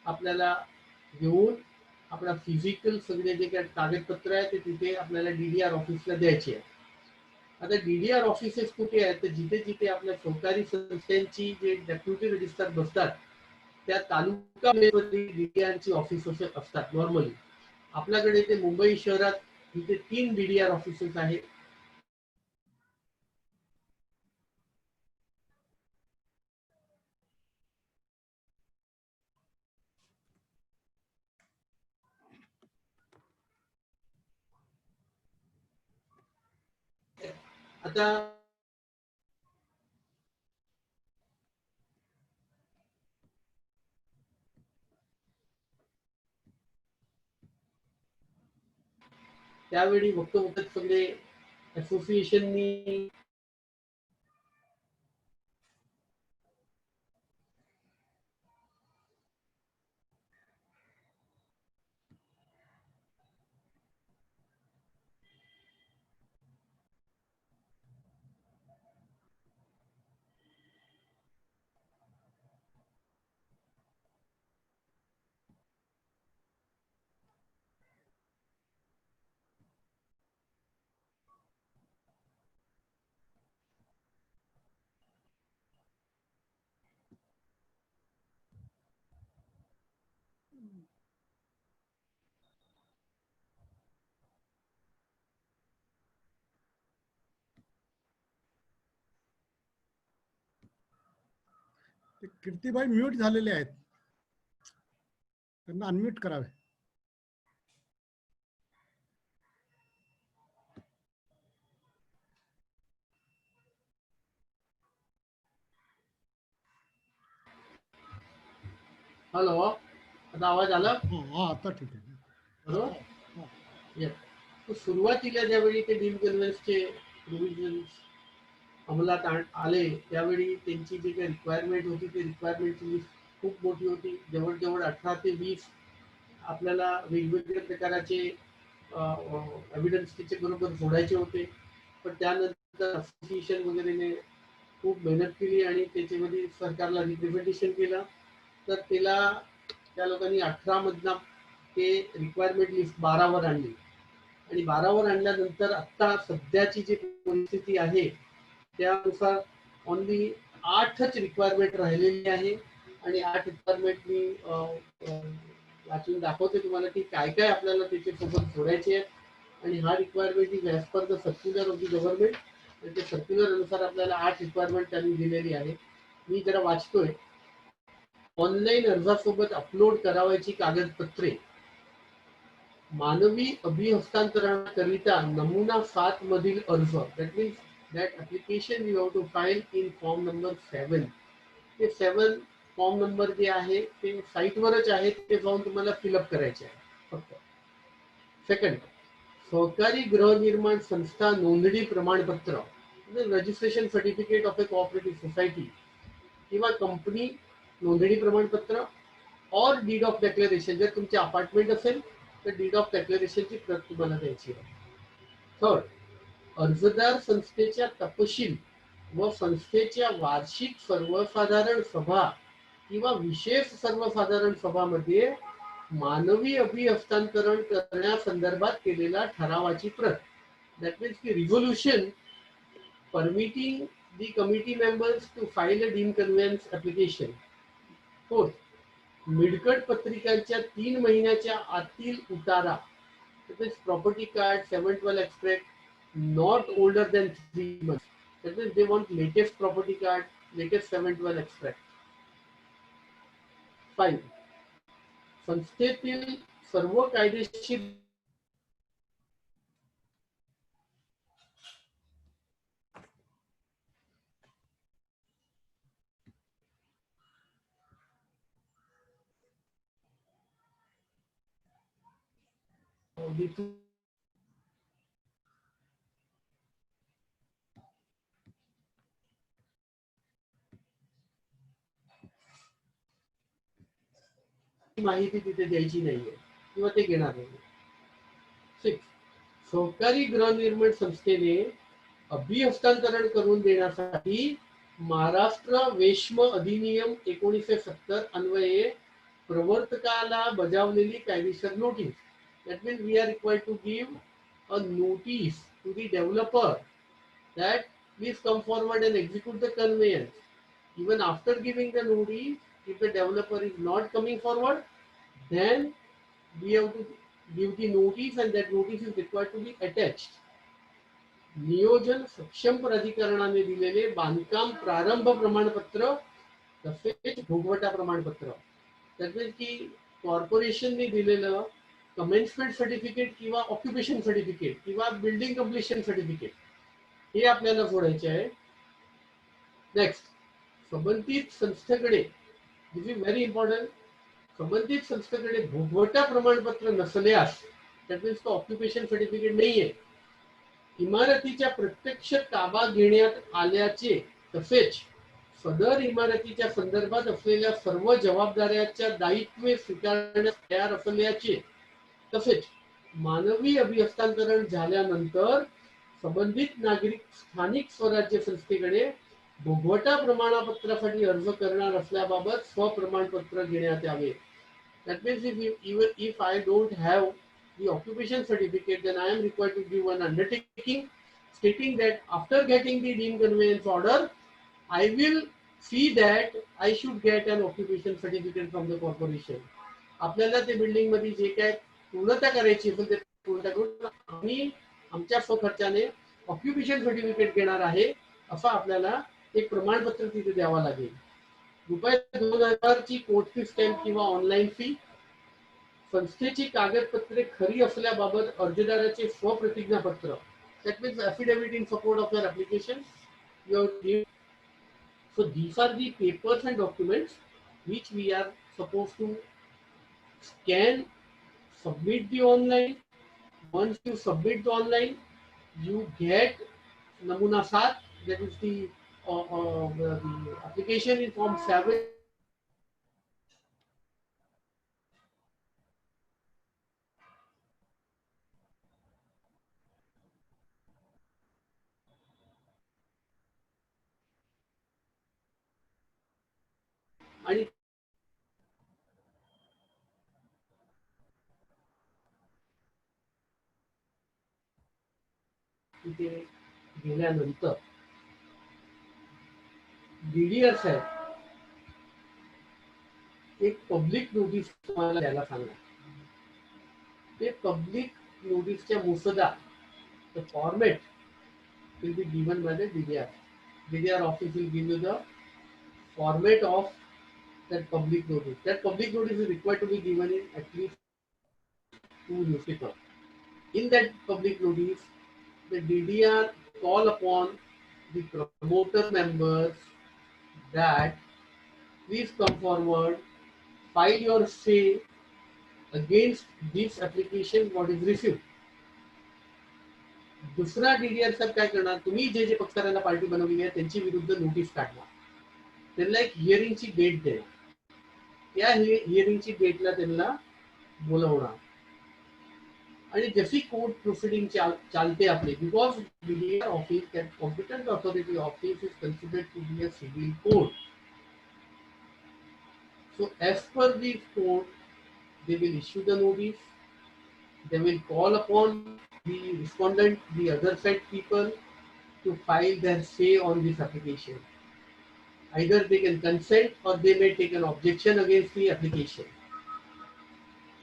Speaker 3: आपल्याला घेऊन आपला फिजिकल सगळे जे काही कागदपत्र आहे ते तिथे आपल्याला DDR ऑफिसला द्यायचे आहे. आता DDR ऑफिसेस कुठे आहेत, तर जिथे जिथे आपल्या सहकारी संस्थांची जे डेप्युटी रजिस्ट्रार बसतात त्या तालुका DDRची ऑफिसेस असतात नॉर्मली. आपल्याकडे ते मुंबई शहरात इथे 3 DDR ऑफिसेस आहेत. आता त्यावेळी फक्त सगळे असोसिएशननी
Speaker 2: कीर्तिबाई म्यूट झालेले आहेत, त्यांना अनम्यूट करावे.
Speaker 3: हॅलो, आता आवाज आला?
Speaker 2: हा आता ठीक आहे.
Speaker 3: बरोबर. तो सुरुवातीला ज्यावेळी ते डील कन्व्हेन्सचे प्रोव्हिजन्स अंमलात आले त्यावेळी त्यांची जी काही रिक्वायरमेंट होती ती रिक्वायरमेंटची लिस्ट खूप मोठी होती. जवळजवळ 18 ते 20 आपल्याला वेगवेगळ्या प्रकारचे एव्हिडन्स त्याचे बरोबर जोडायचे होते. पण त्यानंतर असोसिएशन वगैरेने खूप मेहनत केली आणि त्याच्यामध्ये सरकारला रिप्रेझेंटेशन केलं. तर त्या लोकांनी 18 मधनं ते रिक्वायरमेंट लिस्ट 12 वर आणली आणि 12 वर आणल्यानंतर आता सध्याची जी परिस्थिती आहे त्यानुसार ओनली 8च रिक्वायरमेंट राहिलेली आहे आणि 8 रिक्वायरमेंट मी वाचून दाखवते तुम्हाला की काय काय आपल्याला त्याच्यासोबत जोडायचे आहे. आणि हा requirement is as per the circular of the government. आणि त्या सर्क्युलर अनुसार आपल्याला 8 रिक्वायरमेंट त्यांनी दिलेली आहे. मी जरा वाचतोय. ऑनलाईन अर्जासोबत अपलोड करावायची कागदपत्रे, मानवी अभिहस्तांतरणाकरिता नमुना 7 मधील अर्ज, that means that application you have to file in form number 7. ते 7 फॉर्म नंबर जे आहे ते साईटवरच आहे, ते जाऊन तुम्हाला फिलअप करायचे आहे फक्त. सेकंड, सहकारी गृहनिर्माण संस्था नोंदणी प्रमाणपत्र, registration certificate of A cooperative society किंवा कंपनी नोंदणी प्रमाणपत्र और डीड ऑफ डेक्लेरेशन. जर तुमचे अपार्टमेंट असेल तर डीड ऑफ डेक्लेरेशनची प्रत तुम्हाला द्यायची आहे. थर्ड, अर्जदार संस्थेच्या तपशील व संस्थेच्या वार्षिक सर्वसाधारण सभा किंवा विशेष सर्वसाधारण सभामध्ये मानवी अभिहस्तांतरण करण्यासंदर्भात केलेला ठरावाची प्रत, दॅट मीन्स की resolution permitting the committee members to file a deem conveyance application. Fourth, मिडकत पत्रिकांच्या 3 महिन्याच्या आतील उतारा, that means property card, 712 extract, not older than 3 months. That means they want latest property card, latest 712 extract. 5. संस्थेतील सर्व कायदेशीर माहिती तिथे द्यायची नाहीये किंवा ते घेणार नाही. 6. सहकारी गृहनिर्माण संस्थेने अभिहस्तांतरण करून देण्यासाठी महाराष्ट्र वेश्म अधिनियम 1970 अन्वये प्रवर्तकाला बजावलेली कायदेशीर notice. That means we are required to give a notice to the developer that please come forward and execute the conveyance. Even after giving the notice, If the developer is not coming forward, then we have to give the notice, and that notice is required to be attached. नियोजन सक्षम प्राधिकरणाने दिलेले बांधकाम प्रारंभ प्रमाणपत्र तसेच भोगवटा प्रमाणपत्र, त्यात की कॉर्पोरेशनने दिलेलं कमेन्समेंट सर्टिफिकेट किंवा ऑक्युपेशन सर्टिफिकेट किंवा बिल्डिंग कम्प्लिशन सर्टिफिकेट हे आपल्याला जोडायचे आहे. नेक्स्ट, संबंधित संस्थेकडे, दिस इज व्हेरी इम्पॉर्टंट, संबंधित संस्थेकडे भोगवटा प्रमाणपत्र नसल्यास, दॅट मीन्स तो ऑक्युपेशन सर्टिफिकेट नाहीये, इमारतीच्या प्रत्यक्ष ताबा घेण्यात आल्याचे तसेच सदर इमारतीच्या संदर्भात असलेल्या सर्व जबाबदाऱ्याच्या दायित्वे स्वीकारण्यास तयार असल्याचे तसेच मानवी अभिहस्तांतरण झाल्यानंतर संबंधित नागरिक स्थानिक स्वराज्य संस्थेकडे भोगवटा प्रमाणपत्रासाठी अर्ज करणार असल्याबाबत स्वप्रमाणपत्र घेण्यात यावे. That means if I don't have the occupation certificate, then I am required to give an undertaking stating that after getting the deemed conveyance order, I will see that I should get an occupation certificate from the corporation. आपल्याला ते building मध्ये जे काय पूर्णता करायची असेल ते पूर्णता करून आम्ही आमच्या स्वखर्चाने ऑक्युपेशन सर्टिफिकेट घेणार आहे असं आपल्याला एक प्रमाणपत्र तिथे द्यावं लागेल. रुपये 2000 ची कोर्ट फी स्टॅम्प किंवा ऑनलाईन फी, संस्थेची कागदपत्रे खरी असल्याबाबत अर्जदाराचे स्वप्रतिज्ञापत्र, that means affidavit in support of your application you have to give. So these are the papers and documents which we are supposed to scan, submit the online. Once you submit the online, you get Namuna 7, that is the application in form 7. आणि तिथे गेल्यानंतर DDR साहेब एक public notice तुम्हाला द्यायला सांगा. ते public नोटीसच्या मुसदा, the format will be given by the DDR. DDR office will give you the format of that public notice. That public notice is required to be given in at least 2 newspapers. In that public notice, the DDR call upon the promoter members that please come forward, file your say against this application what is received. दुसरा DDR साहेब काय करणार, तुम्ही जे जे पक्षकारांना party बनवली आहे त्यांची विरुद्ध नोटीस काढणार, त्यांना एक हिअरिंगची डेट देणार, त्या हिअरिंगची डेटला त्यांना बोलवणार आणि जशी कोर्ट प्रोसिडिंग चालते आपली, because DDR office that competent authority office is considered to be a civil court. So as per this code, they will issue the notice, they will call upon the respondent, the other side people, to file their say on this application. Either they can consent or they may take an objection against the application.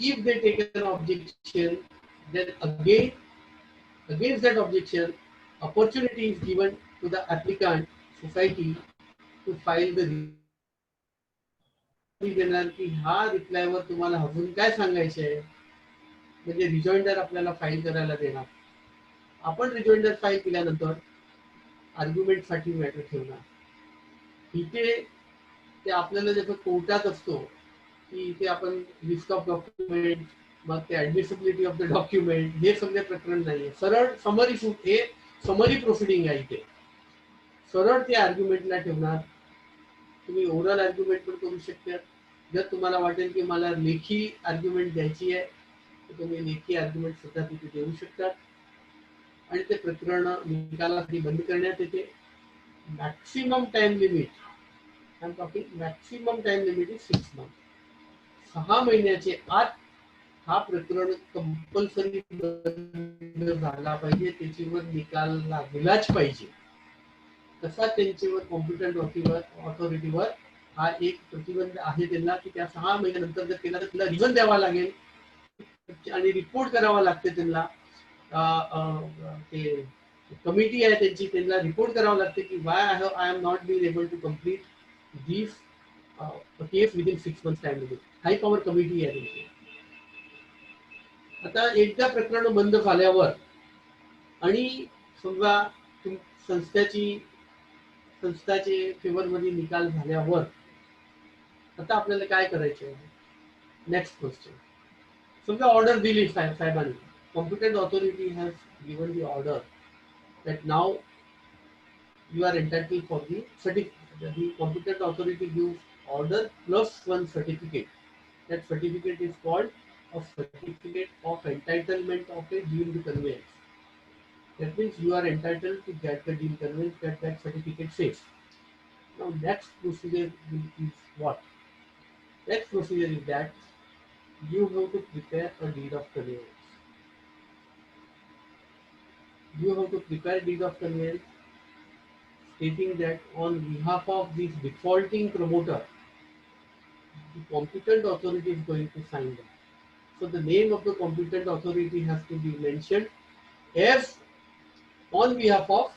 Speaker 3: If they take an objection, then again, against that objection, opportunity is given to the applicant society to file the देणार की हा रिप्लायवर तुम्हाला अजून काय सांगायचे आहे, म्हणजे rejoinder आपल्याला फाईल करायला देणार. आपण रिजॉइंडर फाईल केल्यानंतर आर्ग्युमेंट साठी मॅटर ठेवणार. इथे ते आपल्याला जसं कोर्टात असतो की इथे आपण लिस्ट ऑफ डॉक्युमेंट, मग ते ऍडमिसिबिलिटी ऑफ द डॉक्युमेंट, हे सगळे प्रकरण नाहीये. सरळ समरी सूट, हे समरी प्रोसिडिंग आहे. इथे सरळ ते आर्ग्युमेंटला ठेवणार. तुम्ही ओरल आर्ग्युमेंट पण करू शकता. जर तुम्हाला वाटेल की मला लेखी आर्ग्युमेंट द्यायची आहे तर तुम्ही लेखी आर्ग्युमेंट सुद्धा तिथे देऊ शकतात आणि ते प्रकरण निकालासाठी बंद करण्यात येते. Maximum time limit, I am talking maximum time limit is 6 months. 6 महिन्याचे आत हा प्रकरण कंपल्सरी झाला पाहिजे, त्याच्यावर निकाल लागलाच पाहिजे. तसा त्यांच्यावर कॉम्पिटंट ऑथॉरिटीवर हा एक प्रतिबंध आहे त्यांना की त्या 6 महिन्यानंतर जर केला तर तिला रिझन द्यावा लागेल आणि रिपोर्ट करावा लागते त्यांना. ते कमिटी आहे त्यांची, त्यांना रिपोर्ट करावं लागते की why I am not been able to complete this case within 6 months time limit. High power committee आहे त्यांची. आता एकदा प्रकरण बंद झाल्यावर आणि समजा संस्थाचे फेवर मध्ये निकाल झाल्यावर आता आपल्याला काय करायचं आहे? Next question. समजा ऑर्डर दिली साहेबांनी, competent authority has given the order that now you are entitled for the certificate. The competent authority gives order plus one certificate. That certificate is called a certificate of entitlement of a deemed conveyance. That means you are entitled to get the deemed conveyance that certificate says. Now next procedure is what? Next procedure is that you have to prepare a deed of conveyance. You have to prepare deed of conveyance stating that on behalf of this defaulting promoter, the competent authority is going to sign that. So the name of the competent authority has to be mentioned as on behalf of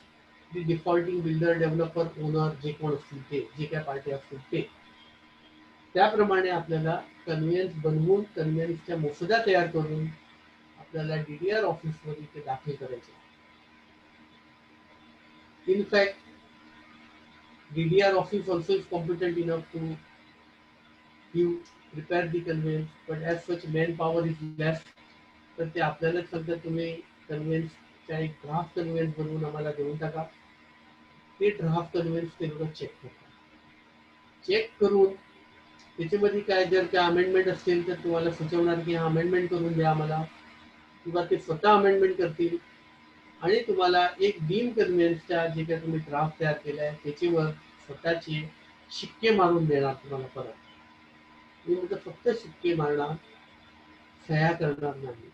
Speaker 3: the defaulting builder, developer, owner, जे कोण असतील ते, जे काय party असतील ते. त्याप्रमाणे आपल्याला कन्व्हेन्स बनवून कन्व्हेन्सच्या मसुदा तयार करून आपल्याला DDR ऑफिसमध्ये ते दाखल करायचे. In fact, DDR office also is competent enough to prepare the conveyance, but as such manpower is less. तर ते आपल्यालाच सांगतात तुम्ही कन्व्हेन्सचा एक ड्राफ्ट कन्व्हेन्स बनवून आम्हाला देऊन टाका. ते ड्राफ्ट कन्व्हेन्स ते लोक चेक करतात. चेक करून त्याच्यामध्ये काय जर काय अमेंडमेंट असतील तर तुम्हाला सुचवणार की हा अमेंडमेंट करून द्या आम्हाला, किंवा ते स्वतः अमेंडमेंट करतील आणि तुम्हाला एक डीम कन्व्हेन्सचा जे काय तुम्ही ड्राफ्ट तयार केलाय त्याच्यावर स्वतःचे शिक्के मारून देणार तुम्हाला परत. मी म्हणजे फक्त शिक्के मारणार, सह्या करणार नाही.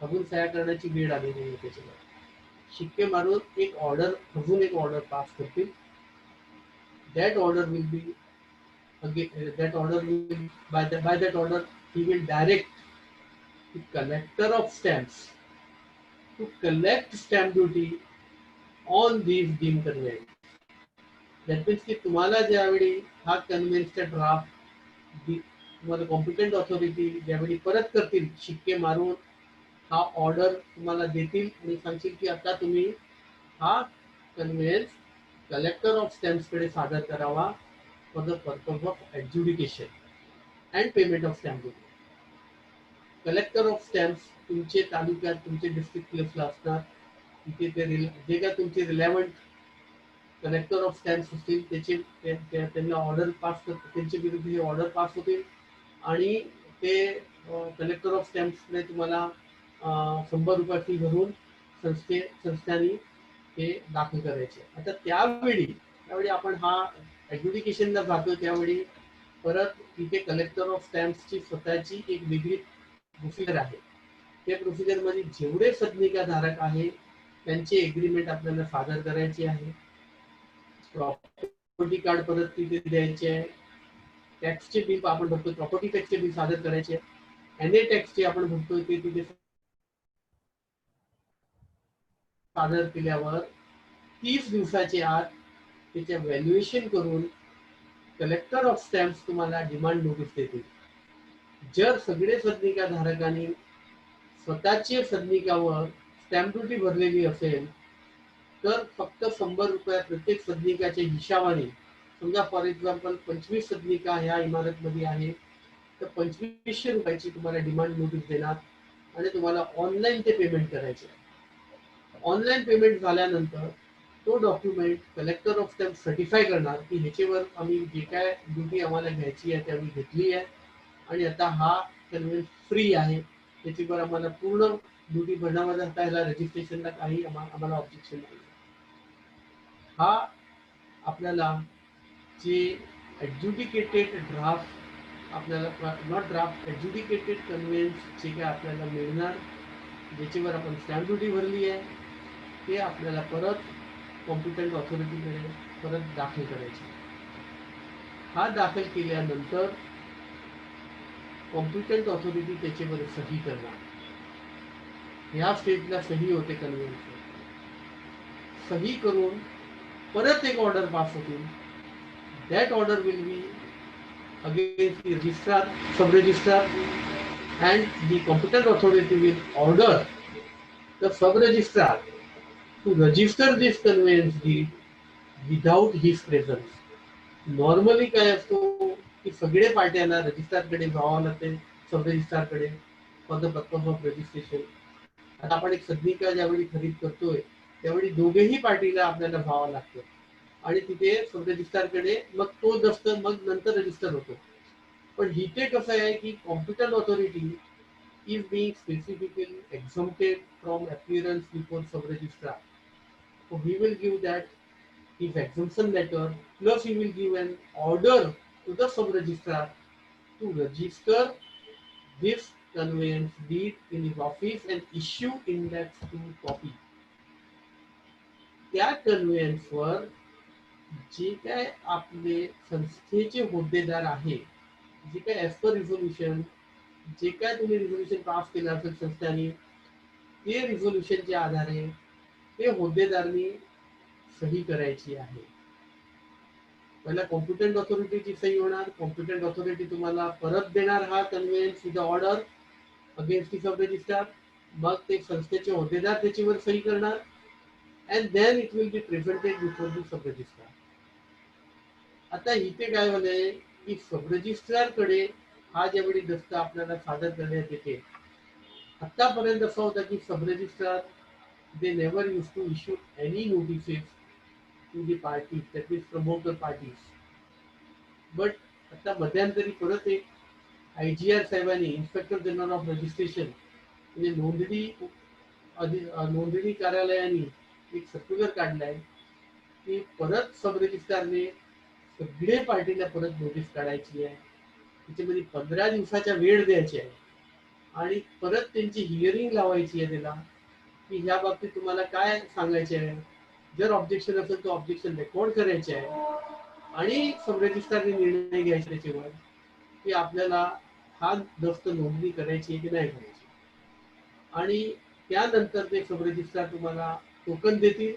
Speaker 3: अजून सह्या करण्याची वेळ आलेली नाही त्याच्यावर. शिक्के मारून एक ऑर्डर, अजून एक ऑर्डर पास करतील. That order will be that order will by that order he will direct the collector of stamps to collect stamp duty on these deemed conveyance. That means की तुम्हाला ज्यावेळी हा कन्व्हेन्सचा ड्राफ्ट तुम्हाला competent authority ज्यावेळी परत करतील शिक्के मारून, हा ऑर्डर तुम्हाला देतील आणि सांगतील की आता तुम्ही हा कन्व्हेन्स कलेक्टर ऑफ स्टॅम्प्स कडे सादर करावा for the purpose of adjudication and payment of stamp duty. Collector of stamps तुमचे तालुक्यात तुमचे डिस्ट्रिक्ट लेवलला असणार. तिथे ते जे काय तुमचे रिलेव्हंट कलेक्टर ऑफ स्टॅम्प्स असतील त्याचे त्यांना ऑर्डर पास करतात, त्यांच्या विरुद्ध हे ऑर्डर पास होतील आणि ते कलेक्टर ऑफ स्टॅम्प्सकडे तुम्हाला 100 रुपये फी भरून संस्थांनी ते दाखल करायचे. आता त्यावेळी आपण हा एज्युडिकेशनला जातो त्यावेळी परत तिथे कलेक्टर ऑफ स्टॅम्प्सची स्वतःची एक वेगळी प्रोसिजर आहे. त्या प्रोसिजर मध्ये जेवढे सदनिका धारक आहे त्यांचे एग्रीमेंट आपल्याला सादर करायचे आहे. प्रॉपर्टी कार्ड परत तिथे द्यायचे आहे. टॅक्सचे बिल आपण भरतो, प्रॉपर्टी टॅक्सचे बिल सादर करायचे. एनए टॅक्सचे आपण भरतो ते तिथे सादर केल्यावर 30 दिवसाच्या आत त्याचे व्हॅल्युएशन करून कलेक्टर ऑफ स्टॅम्प्स तुम्हाला डिमांड नोटीस देतील. जर सगळे सदनिका धारकांनी स्वतःचे सदनिकावर स्टॅम्प ड्युटी भरलेली असेल तर फक्त 100 रुपये प्रत्येक सदनिकाच्या हिशोबाने, समजा फॉर एक्झाम्पल 25 सदनिका ह्या इमारतमध्ये आहे तर 2500 रुपयाची तुम्हाला डिमांड नोटीस देणार आणि तुम्हाला ऑनलाईन ते पेमेंट करायचे. ऑनलाईन पेमेंट झाल्यानंतर तो document collector of stamp certify करणार की ह्याच्यावर आम्ही जे काय ड्युटी आम्हाला घ्यायची आहे ते आम्ही घेतली आहे आणि आता हा कन्व्हेन्स फ्री आहे, त्याच्यावर आम्हाला पूर्ण ड्युटी भरण्यामध्ये आता ह्याला रजिस्ट्रेशनला काही आम्हाला ऑब्जेक्शन नाही. हा आपल्याला जे एज्युडिकेटेड ड्राफ्ट आपल्याला नॉट ड्राफ्ट एज्युडिकेटेड कन्व्हेन्स जे काय आपल्याला मिळणार ज्याच्यावर आपण स्टॅम्प ड्युटी भरली आहे ते आपल्याला परत कॉम्पिटंट ऑथॉरिटीकडे परत दाखल करायचे. हा दाखल केल्यानंतर कॉम्पिटंट ऑथॉरिटी त्याच्यावर सही करणार. ह्या स्टेजला सही होते कन्व्हेन्सवर. सही करून परत एक ऑर्डर पास होतील. That order will be against the registrar, sub-registrar, and the competent authority will order the sub-registrar to register this conveyance deed without his presence. Normally काय असतो की सगळे पार्ट्यांना रजिस्ट्रारकडे जावं लागते, सब रजिस्ट्रारकडे for the purpose of registration. आता आपण एक सदनिका ज्यावेळी खरीद करतोय त्यावेळी दोघेही पार्टीला आपल्याला जावं लागतं आणि तिथे सब रजिस्ट्रारकडे मग तो दफ्तर मग नंतर रजिस्टर होतो. पण इथे कसं आहे की competent authority is being specifically exempted from appearance before sub registrar. So he will give that his exemption letter, plus he will give an order to the sub registrar to register this conveyance deed in his office and issue index to copy. त्या conveyance वर जे काय आपले संस्थेचे होद्देदार आहे, जे काय as per resolution, जे काय तुम्ही रिझोल्युशन पास केलं असेल संस्थांनी, ते रिझोल्युशनच्या आधारे ते होद्देदारांनी सही करायची आहे. पहिला कॉम्पिटंट ऑथॉरिटीची सही होणार. कॉम्पिटंट ऑथॉरिटी तुम्हाला परत देणार हा conveyance with order against the sub registrar. मग ते संस्थेचे होद्देदार त्याच्यावर सही करणार and then it will be presented before the sub registrar. आता इथे काय झालंय की सब रजिस्ट्रार कडे हा ज्यावेळी दस्ता आपल्याला सादर करण्यात येते, आतापर्यंत असं होतं की सब registrar they never used to issue any notices to the parties, that is promoter parties. But आता मध्यंतरी परत एक IGR साहेबांनी, इन्स्पेक्टर जनरल ऑफ रजिस्ट्रेशन, म्हणजे नोंदणी कार्यालयाने एक सर्क्युलर काढलाय की परत सब रजिस्ट्रारने सगळे पार्टीला परत नोटीस काढायची आहे. त्याच्यामध्ये 15 दिवसाचा वेळ द्यायची आहे आणि परत त्यांची हिअरिंग लावायची आहे त्याला की ह्या बाबतीत तुम्हाला काय सांगायचे आहे. जर ऑब्जेक्शन असेल तर ऑब्जेक्शन रेकॉर्ड करायचे आहे आणि सब रजिस्ट्रारने निर्णय घ्यायचे त्याच्यावर की आपल्याला हा दस्त नोंदणी करायची आहे की नाही करायची. आणि त्यानंतर ते सब रजिस्ट्रार तुम्हाला टोकन देतील.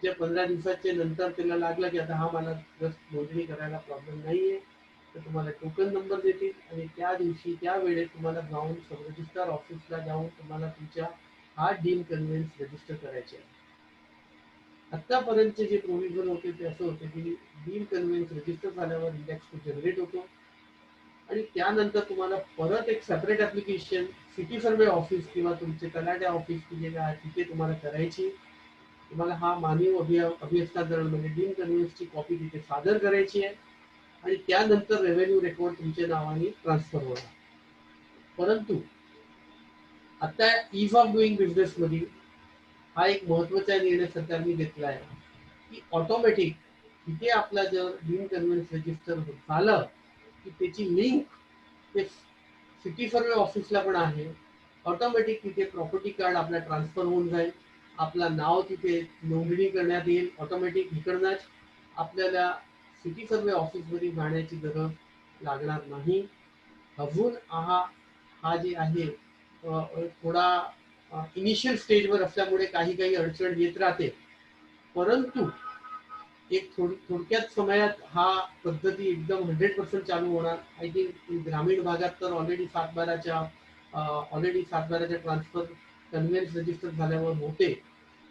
Speaker 3: जे 15 दिवसाच्या नंतर त्याला लागलं की आता हा मला दस्त नोंदणी करायला प्रॉब्लेम नाहीये, तर तुम्हाला टोकन नंबर देतील आणि त्या दिवशी त्या वेळेत तुम्हाला जाऊन सब रजिस्ट्रार ऑफिसला जाऊन तुम्हाला तुमच्या हा डीम कन्व्हेन्स रजिस्टर करायचे आहे. आतापर्यंतचे जे प्रोव्हिजन होते ते असं होते की डीम कन्व्हेन्स रजिस्टर झाल्यावर इंडेक्स टू जनरेट होतो आणि त्यानंतर तुम्हाला परत एक separate application city survey office किंवा तुमचे तलाट्या ऑफिस जे काय तिथे तुम्हाला करायची. तुम्हाला हा मानव अभिहस्तांतरण म्हणजे डीम कन्व्हेन्सची कॉपी तिथे सादर करायची आहे आणि त्यानंतर रेव्हेन्यू रेकॉर्ड तुमच्या नावाने ट्रान्सफर होणार. परंतु आता ईज ऑफ डुईंग बिझनेस मध्ये हा एक महत्वाचा निर्णय सरकारने घेतला आहे की ऑटोमॅटिक तिथे आपला जर डीम कन्व्हेन्स रजिस्टर झालं की त्याची लिंक ते सिटी सर्वे ऑफिसला पण आहे. ऑटोमॅटिक तिथे प्रॉपर्टी कार्ड आपला ट्रान्सफर होऊन जाईल, आपला नाव तिथे नोंदणी करण्यात येईल. ऑटोमॅटिक इकडनंच आपल्याला सिटी सर्वे ऑफिसमध्ये जाण्याची गरज लागणार नाही. अजून हा जे आहे थोडा इनिशियल स्टेजवर असल्यामुळे काही अडचण येत राहते, परंतु एक थोडक्यात समयात हा पद्धती एकदम 100% चालू होणार. आय थिंक ग्रामीण भागात तर ऑलरेडी सातबाराच्या ट्रान्सफर कन्व्हेन्स रजिस्टर झाल्यावर होते.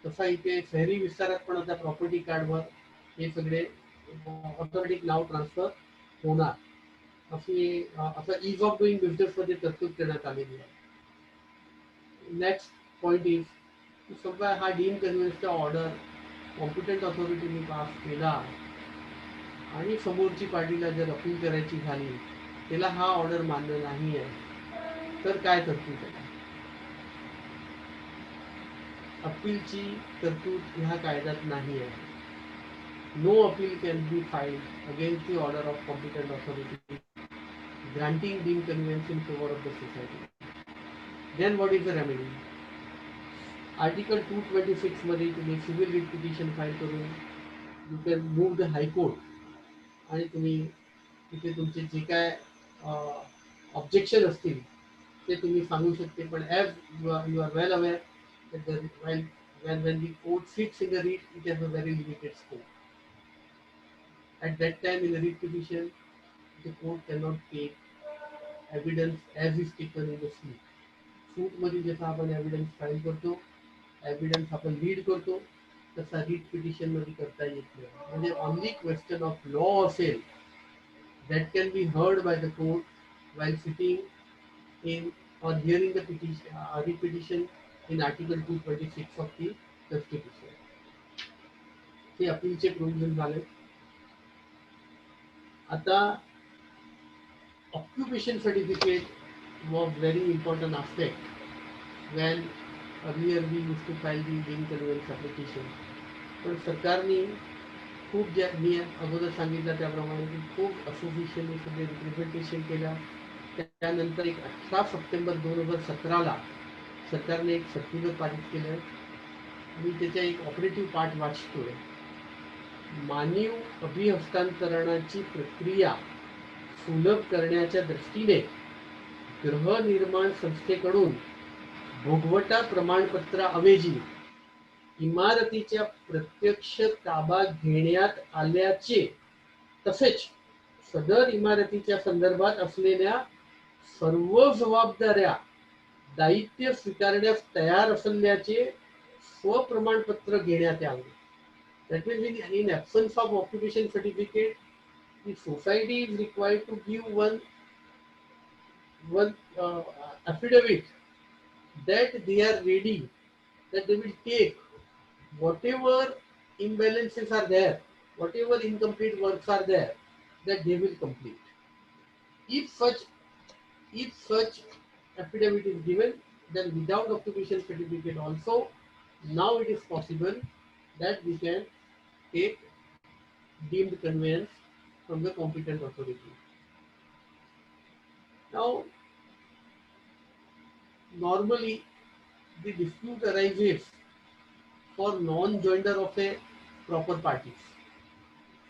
Speaker 3: तसा इथे शहरी विस्तारात पण आता प्रॉपर्टी कार्डवर हे सगळे ऑटोमॅटिक नाव ट्रान्सफर होणार. असं ईज ऑफ डुईंग बिझनेस मध्ये तरतूद करण्यात आलेली आहे. नेक्स्ट पॉइंट इज समजा हा डीम कन्व्हेन्सचा ऑर्डर कॉम्पिटंट ऑथॉरिटीने पास केला आणि समोरची पार्टीला जर अपील करायची झाली, त्याला हा ऑर्डर मान्य नाही आहे, तर काय तरतूद आहे? अपीलची तरतूद ह्या कायद्यात नाही आहे. No appeal can be filed against the order of competent authority granting deem conveyance in favour of the society. Then what is the remedy? Article 226 मध्ये तुम्ही सिव्हिल रिट पिटिशन फाईल करून you can move the high court आणि तुम्ही तिथे तुमचे जे काय objection असतील ते तुम्ही सांगू शकते. पण as you are well aware when the court sits in the writ, it has a very limited scope. At that time, in the writ petition, the court cannot take evidence as is taken in the suit. सूट मध्ये जसा आपण evidence file करतो, evidence आपण read करतो, तसा writ petition मध्ये करता येत नाही. म्हणजे ओनली क्वेश्चन ऑफ लॉ असेल that can be heard by the court while sitting in or hearing the petition, writ petition in Article 226 of the Constitution. हे अपीलचे प्रोव्हिजन झाले. आता occupation certificate was very important aspect when earlier we used to file the deemed conveyance application. पण सरकारने खूप ज्या मी अगोदर सांगितलं त्याप्रमाणे की खूप असोसिएशनने सगळे रिप्रेझेंटेशन केलं. त्यानंतर एक 18 सप्टेंबर 2017ला सरकारने एक सर्क्युलर पारित केलं. मी त्याच्या एक ऑपरेटिव्ह पार्ट वाचतोय. मानव अभिहस्तांतरणाची प्रक्रिया सुलभ करण्याच्या दृष्टीने गृहनिर्माण संस्थेकडून भोगवटा प्रमाणपत्राऐवजी इमारतीच्या प्रत्यक्ष ताबा घेण्यात आल्याचे तसेच सदर इमारतीच्या संदर्भात असलेल्या सर्व जबाबदाऱ्या दायित्व स्वीकारण्यास तयार असल्याचे स्वप्रमाणपत्र घेण्यात यावे. That means in absence of occupation certificate, the society is required to give one affidavit that they are ready, that they will take whatever imbalances are there, whatever incomplete works are there, that they will complete. If such affidavit is given, then without occupation certificate also, now it is possible that we can take deemed conveyance from the competent authority. Now, normally the dispute arises for non-joinder of a proper parties.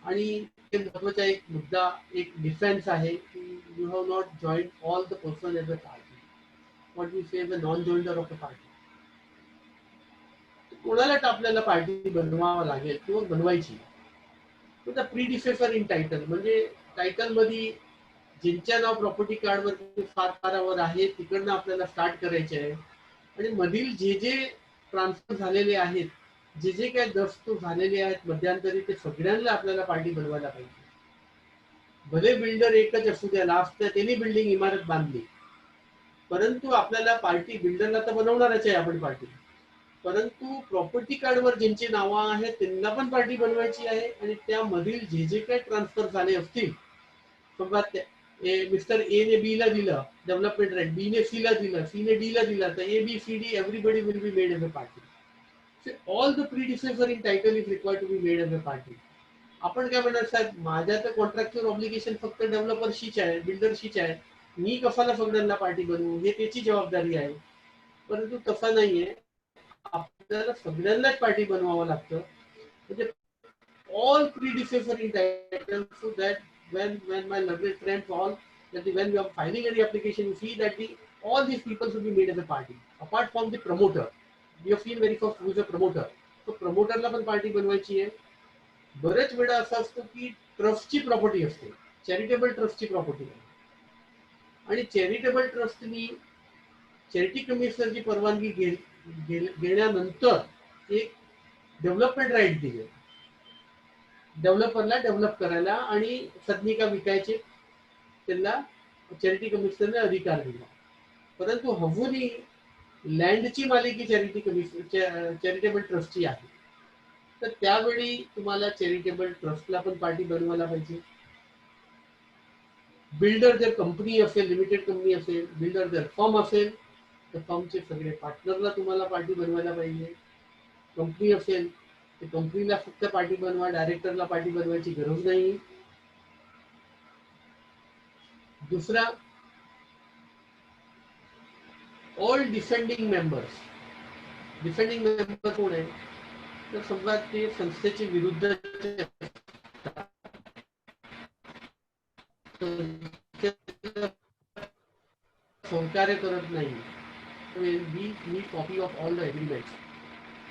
Speaker 3: आणि ते महत्वाचा एक मुद्दा एक defence आहे की you have not join all the person as a party. What we say the nonjoinder of a party. कोणाला आपल्याला पार्टी बनवावं लागेल किंवा बनवायची. तर प्रीडिसेसर इन टायटल म्हणजे टायटल मध्ये ज्यांच्या नाव प्रॉपर्टी कार्डवर फार आहे तिकडनं आपल्याला स्टार्ट करायचे आहे. आणि मधील जे जे ट्रान्सफर झालेले आहेत, जे जे काय दस्त झालेले आहेत मध्यंतरी, ते सगळ्यांना आपल्याला पार्टी बनवायला पाहिजे. भले बिल्डर एकच असू द्या, लास्ट त्यांनी बिल्डिंग इमारत बांधली, परंतु आपल्याला पार्टी बिल्डरला तर बनवणारच आहे आपण पार्टी, परंतु प्रॉपर्टी कार्डवर ज्यांची नावं आहेत त्यांना पण पार्टी बनवायची आहे. आणि त्यामधील जे जे काही ट्रान्सफर झाले असतील, समजा मिस्टर ए ने बी ला दिलं डेव्हलपमेंट राईट, बी ने सी ला दिलं, सी ने डी ला दिलं, तर A B C D everybody will be made as a party. All the predecessor in title is required to be made as a party. आपण काय म्हणणार साहेब, माझ्या तर कॉन्ट्रॅक्च्युअल ऑब्लिगेशन फक्त डेव्हलपरशीच आहे, बिल्डरशीच आहे, मी कशाला सगळ्यांना पार्टी बनवू, हे त्याची जबाबदारी आहे. परंतु तसा नाहीये, आपल्याला सगळ्यांनाच पार्टी बनवावं लागतं. म्हणजे all predecessor in title, so that when my lovely friends all that when we are filing any application, you see that all these people should be made as a party apart from the promoter. We have seen very first who is a promoter. So promoter ला पण party बनवायची आहे. बरेच वेळा असं असतं की ट्रस्टची प्रॉपर्टी असते, चॅरिटेबल ट्रस्टची प्रॉपर्टी आहे, आणि चॅरिटेबल ट्रस्टनी चॅरिटी कमिशनरची परवानगी घेण्यानंतर एक डेव्हलपमेंट राईट दिले डेव्हलपरला डेव्हलप करायला आणि सदनिका विकायचे, त्यांना चॅरिटी कमिशनरने अधिकार दिला. परंतु हवुनी लँडची मालकी चॅरिटेबल ट्रस्टची आहे, तर त्यावेळी तुम्हाला चॅरिटेबल ट्रस्टला पण पार्टी बनवायला पाहिजे. बिल्डर जर कंपनी असेल, लिमिटेड कंपनी असेल, बिल्डर जर फर्म असेल तर फर्मचे सगळे पार्टनरला तुम्हाला पार्टी बनवायला पाहिजे. कंपनी असेल तर कंपनीला फक्त पार्टी बनवा, डायरेक्टरला पार्टी बनवायची गरज नाही. दुसरा, all defending members. Defending member कोण आहे, तर समजा ते संस्थेचे विरुद्ध सहकार्य करत नाही. we need copy of all the agreements.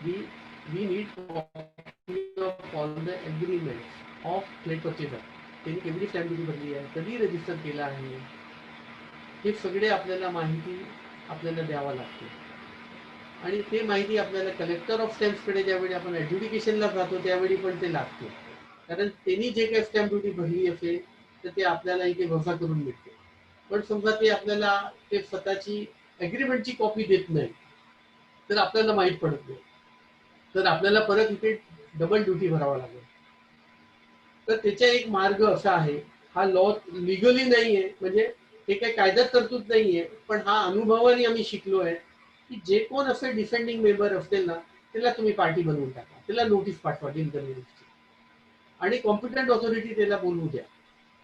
Speaker 3: We need copy of all the agreements of plate purchaser. त्यांनी केवढी स्टॅम्प ड्युटी भरली आहे, कधी रजिस्टर केला आहे, हे सगळे आपल्याला माहिती आपल्याला द्यावा लागते. आणि ते माहिती आपल्याला कलेक्टर ऑफ स्टॅम्प्सकडे ज्यावेळी आपण ॲड्ज्युडिकेशनला जातो त्यावेळी पण ते लागते. कारण त्यांनी जे काही स्टॅम्प ड्युटी भरली असेल तर ते आपल्याला इथे वजा करून मिळते. पण समजा ते आपल्याला ते स्वतःची ॲग्रीमेंटची कॉपी देत नाही तर आपल्याला माहीत पडत नाही, तर आपल्याला परत इथे डबल ड्युटी भरावा लागेल. तर त्याचा एक मार्ग असा आहे, हा लॉ लिगली नाही आहे, म्हणजे हे काही कायद्यात तरतूद नाही आहे, पण हा अनुभवाने आम्ही शिकलो आहे की जे कोण असे डिफेंडिंग मेंबर असतील ना त्याला तुम्ही पार्टी बनवून टाका, त्याला नोटीस पाठवा इन्कन्व्हिनियन्सची, आणि कॉम्पिटंट ऑथॉरिटी त्याला बोलवू द्या.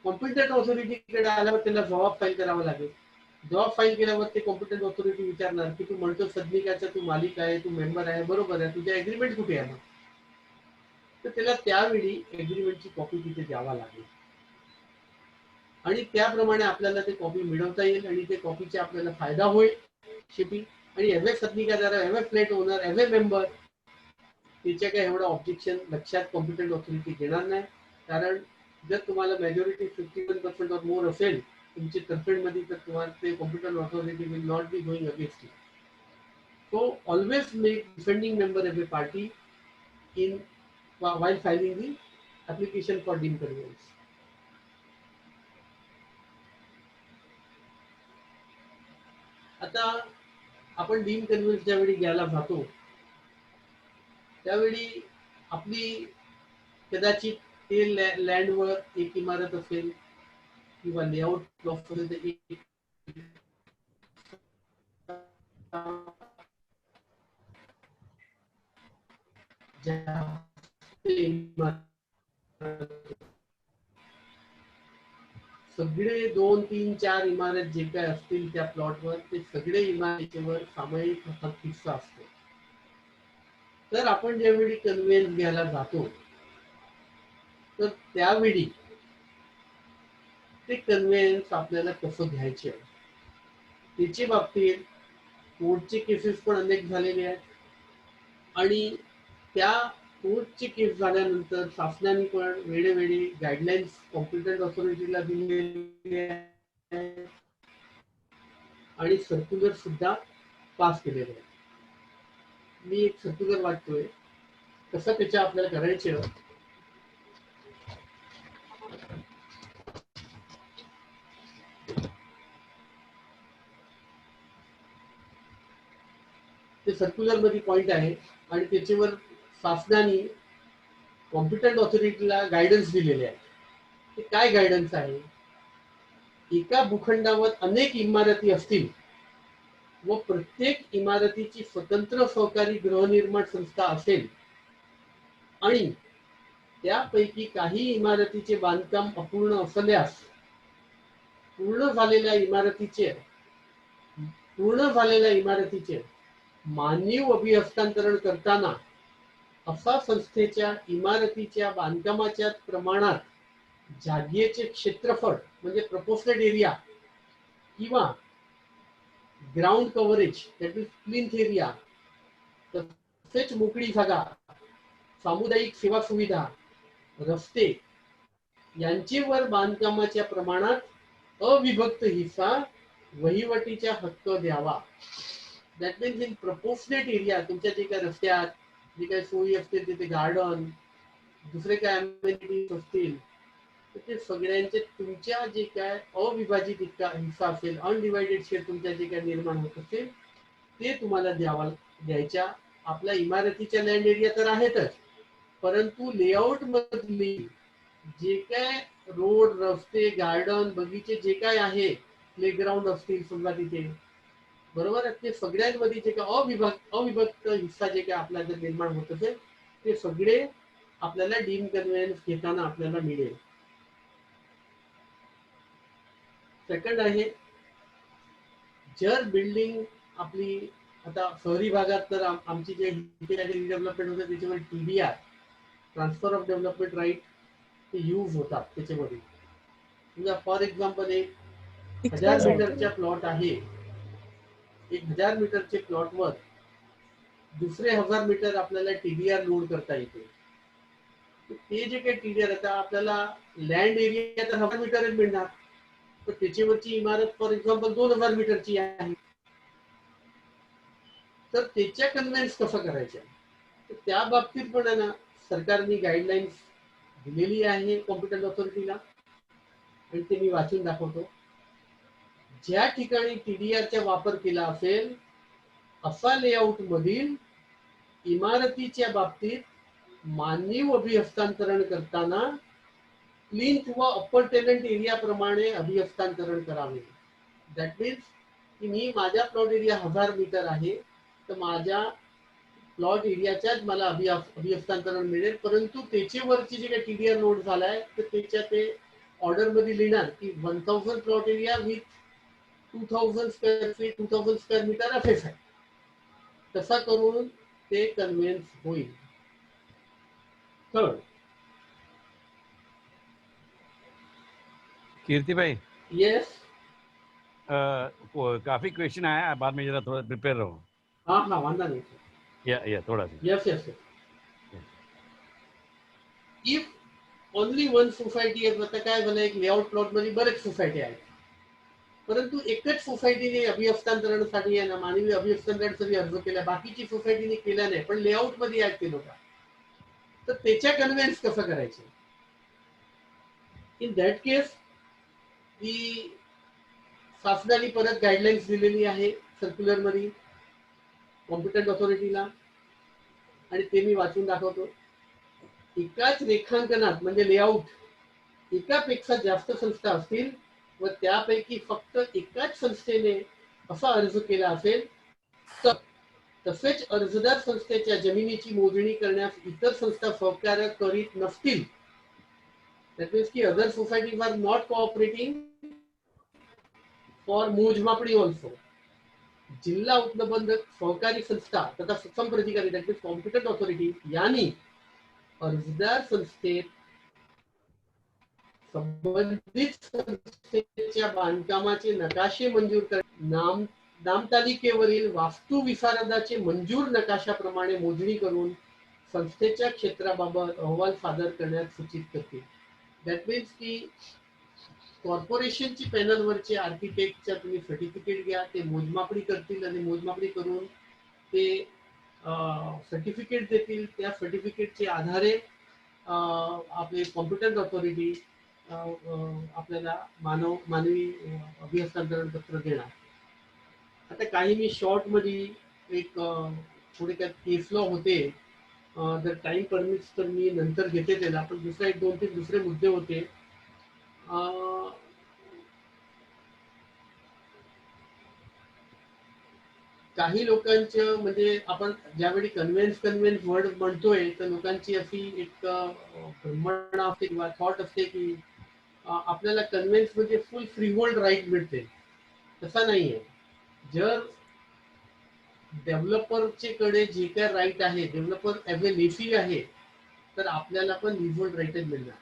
Speaker 3: कॉम्पिटंट ऑथॉरिटीकडे आल्यावर त्याला जबाब फाईल करावा लागेल. जबाब फाईल केल्यावर ते कॉम्पिटंट ऑथॉरिटी विचारणार की तू म्हणतो सदनिकाचा तू मालिक आहे, तू मेंबर आहे, बरोबर आहे, तुझ्या ॲग्रीमेंट कुठे आहे? तर त्याला त्यावेळी ॲग्रीमेंटची कॉपी तिथे द्यावा लागेल आणि त्याप्रमाणे आपल्याला ते कॉपी मिळवता येईल आणि ते कॉपीचा आपल्याला फायदा होईल शेवटी. आणि ॲज ए सदनिकादार, as a flat owner, as a member त्याच्या काही एवढं ऑब्जेक्शन लक्षात कॉम्पिटंट ऑथॉरिटी घेणार नाही. कारण जर तुम्हाला मेजॉरिटी 51% और मोर असेल तुमची तरफेणमध्ये तर तुम्हाला ते competent authority will not be going against you. So always make defending member as a party in while filing the application for deemed conveyance. आता आपण डीम कन्व्हेन्स ज्यावेळी घ्यायला जातो त्यावेळी आपली कदाचित ते लँडवर एक इमारत असेल किंवा लेआउट प्लॉट असेल तर एक सगळे 2, 3, 4 इमारत जे काय असतील त्या प्लॉटवर ते सगळे इमारतीवर सामायिक हिस्सा असतो. तर आपण ज्यावेळी कन्व्हेन्स घ्यायला जातो तर त्यावेळी ते कन्व्हेन्स आपल्याला कसं घ्यायचे त्याच्या बाबतीत कोर्टचे केसेस पण अनेक झालेले आहेत आणि त्या कोर्टची केस झाल्यानंतर शासनाने पण वेळोवेळी गाईडलाईन्स कॉम्पिटंट ऑथॉरिटीला दिलेले आणि सर्क्युलर सुद्धा पास केलेले आहे. मी एक सर्क्युलर वाचतोय कसं त्याच्या आपल्याला करायचं. ते सर्क्युलर मध्ये पॉइंट आहे आणि त्याच्यावर शासनाने कॉम्पिटंट ऑथॉरिटीला गायडन्स दिलेले आहे. ते काय गायडन्स आहे? एका भूखंडावर अनेक इमारती असतील व प्रत्येक इमारतीची स्वतंत्र सहकारी गृहनिर्माण संस्था असेल आणि त्यापैकी काही इमारतीचे बांधकाम अपूर्ण असल्यास पूर्ण झालेल्या इमारतीचे मानव अभिहस्तांतरण करताना असा संस्थेच्या इमारतीच्या बांधकामाच्या प्रमाणात जागेचे क्षेत्रफळ म्हणजे प्रपोर्शनेट एरिया किंवा ground coverage that is plinth area, तसेच मोकळी जागा, सामुदायिक सेवा सुविधा, रस्ते यांचेवर बांधकामाच्या प्रमाणात अविभक्त हिस्सा वहिवटीचा हक्क द्यावा. That means in proportionate area तुमच्या जे काही रस्त्यात जे काही सोयी असतील तिथे गार्डन दुसरे काय अमेनिटीज असतील तर ते सगळ्यांचे तुमच्या जे काय अविभाजित इतका हिस्सा असेल अनडिवायडेड शेअर तुमच्या जे काय निर्माण होत असेल ते तुम्हाला द्यायच्या. आपल्या इमारतीच्या लँड एरिया तर आहेतच परंतु लेआउट मधली जे काय रोड रस्ते गार्डन बगीचे जे काय आहे प्लेग्राऊंड असतील समजा तिथे बरोबर आहे ते सगळ्यांमध्ये जे काय अविभक्त हिस्सा जे काय आपला जर निर्माण होत असेल ते सगळे आपल्याला डीम कन्व्हेन्स घेताना आपल्याला मिळेल. सेकंड आहे जर बिल्डिंग आपली आता शहरी भागात तर आमची जे रिडेव्हलपमेंट होते त्याच्यावर TDR transfer of development right ते यूज होतात त्याच्यामध्ये समजा फॉर एक्झाम्पल एक
Speaker 5: Explain
Speaker 3: 1000
Speaker 5: sir.
Speaker 3: मीटरच्या प्लॉट आहे, 1000 मीटरचे प्लॉटवर दुसरे 1000 मीटर आपल्याला TDR लोड करता येते. ते जे काही TDR आता आपल्याला लँड एरिया तर 1000 मीटरच मिळणार, तर त्याच्यावरची इमारत फॉर एक्झाम्पल 2000 मीटरची आहे, तर त्याच्या कन्व्हेन्स कसं करायच्या, तर त्या बाबतीत पण आहे ना सरकारने गाईडलाईन्स दिलेली आहे कॉम्पिटंट ऑथॉरिटीला, आणि ते मी वाचून दाखवतो. ज्या ठिकाणी TDRचा वापर केला असेल असा लेआउट मधील इमारतीच्या बाबतीत माननीय अभिहस्तांतरण करताना प्लिंथ व अप्पर टेनंट एरिया प्रमाणे अभिहस्तांतरण करावे. दॅट मीन्स की मी माझ्या प्लॉट एरिया 1000 मीटर आहे, तर माझ्या प्लॉट एरियाच्याच मला अभिहस्तांतरण मिळेल, परंतु त्याच्यावरची जे काही TDR नोट झालाय तर त्याच्या ते ऑर्डर मध्ये लिहिणार की 1000 plot area with 2000 square feet 2000 square metre असेच आहे. तसा करून ते कन्व्हेन्स होईल. थर्ड,
Speaker 1: कीर्ति भाई,
Speaker 3: येस,
Speaker 1: काफी क्वेश्चन आया, बाद में जरा थोड़ा प्रिपेयर रहो.
Speaker 3: हाँ हाँ वांधा नहीं.
Speaker 1: या थोड़ा सा.
Speaker 3: Yes yes. If only one society आहे, आता काय झालं एक लेआउट प्लॉट मध्ये बरेच सोसायटी आहेत, परंतु एकच सोसायटीने अभिहस्तांतरणासाठी आहे ना मानवी अभिहस्तांतरणासाठी अर्ज केला, बाकीची सोसायटीने केला नाही, पण लेआउट मध्ये ऍड केलं होता, तर त्याच्या कन्व्हेन्स कसं करायचं. इन दॅट केस ही शासनाने परत गाईडलाईन्स दिलेली आहे सर्क्युलर मध्ये कॉम्पिटंट ऑथॉरिटीला, आणि ते मी वाचून दाखवतो. एकाच रेखांकनात म्हणजे लेआउट एकापेक्षा जास्त संस्था असतील व त्यापैकी फक्त एकाच संस्थेने असा अर्ज केला असेल तर तसेच अर्जदार संस्थेच्या जमिनीची मोजणी करण्यास इतर संस्था सहकार्य करीत नसतील, दॅट मीन्स की other societies are not cooperating for मोजमापणी ऑल्सो, जिल्हा उपनिबंधक सहकारी संस्था तथा सक्षम प्राधिकारी दॅट मीन्स कॉम्पिटंट ऑथॉरिटी यांनी अर्जदार संस्थेत संबंधित संस्थेच्या बांधकामाचे नकाशे मंजूर करणे, नामतालिकेवरील वास्तू विशारदाचे मंजूर नकाशाप्रमाणे मोजणी करून संस्थेच्या क्षेत्राबाबत अहवाल सादर करण्यास सूचित करते. दॅट मीन्स की कॉर्पोरेशनची पॅनलवरचे आर्किटेक्टच्या तुम्ही सर्टिफिकेट घ्या, ते मोजमापणी करतील आणि मोजमापणी करून ते सर्टिफिकेट देतील. त्या सर्टिफिकेटचे आधारे आपले कॉम्पिटंट ऑथॉरिटी आपल्याला मानवी अभिहस्तांतरण पत्र देणार. आता काही मी शॉर्ट मध्ये एक थोडक्यात केस लॉ होते, जर टाइम परमिट्स तर मी नंतर घेते त्याला, पण दुसरा एक 2-3 दुसरे मुद्दे होते. काही लोकांचं म्हणजे आपण ज्यावेळी कन्व्हेन्स वर्ड म्हणतोय तर लोकांची अशी एक भ्रमणा असते किंवा थॉट असते की आपल्याला कन्व्हेन्स म्हणजे फुल फ्रीहोल्ड राईट मिळते. तसा नाहीये. जर डेव्हलपरचे कडे जे काय राईट आहे, डेव्हलपर ॲज अ लेसी आहे, तर आपल्याला पण लिव्हहोल्ड राईटच मिळणार,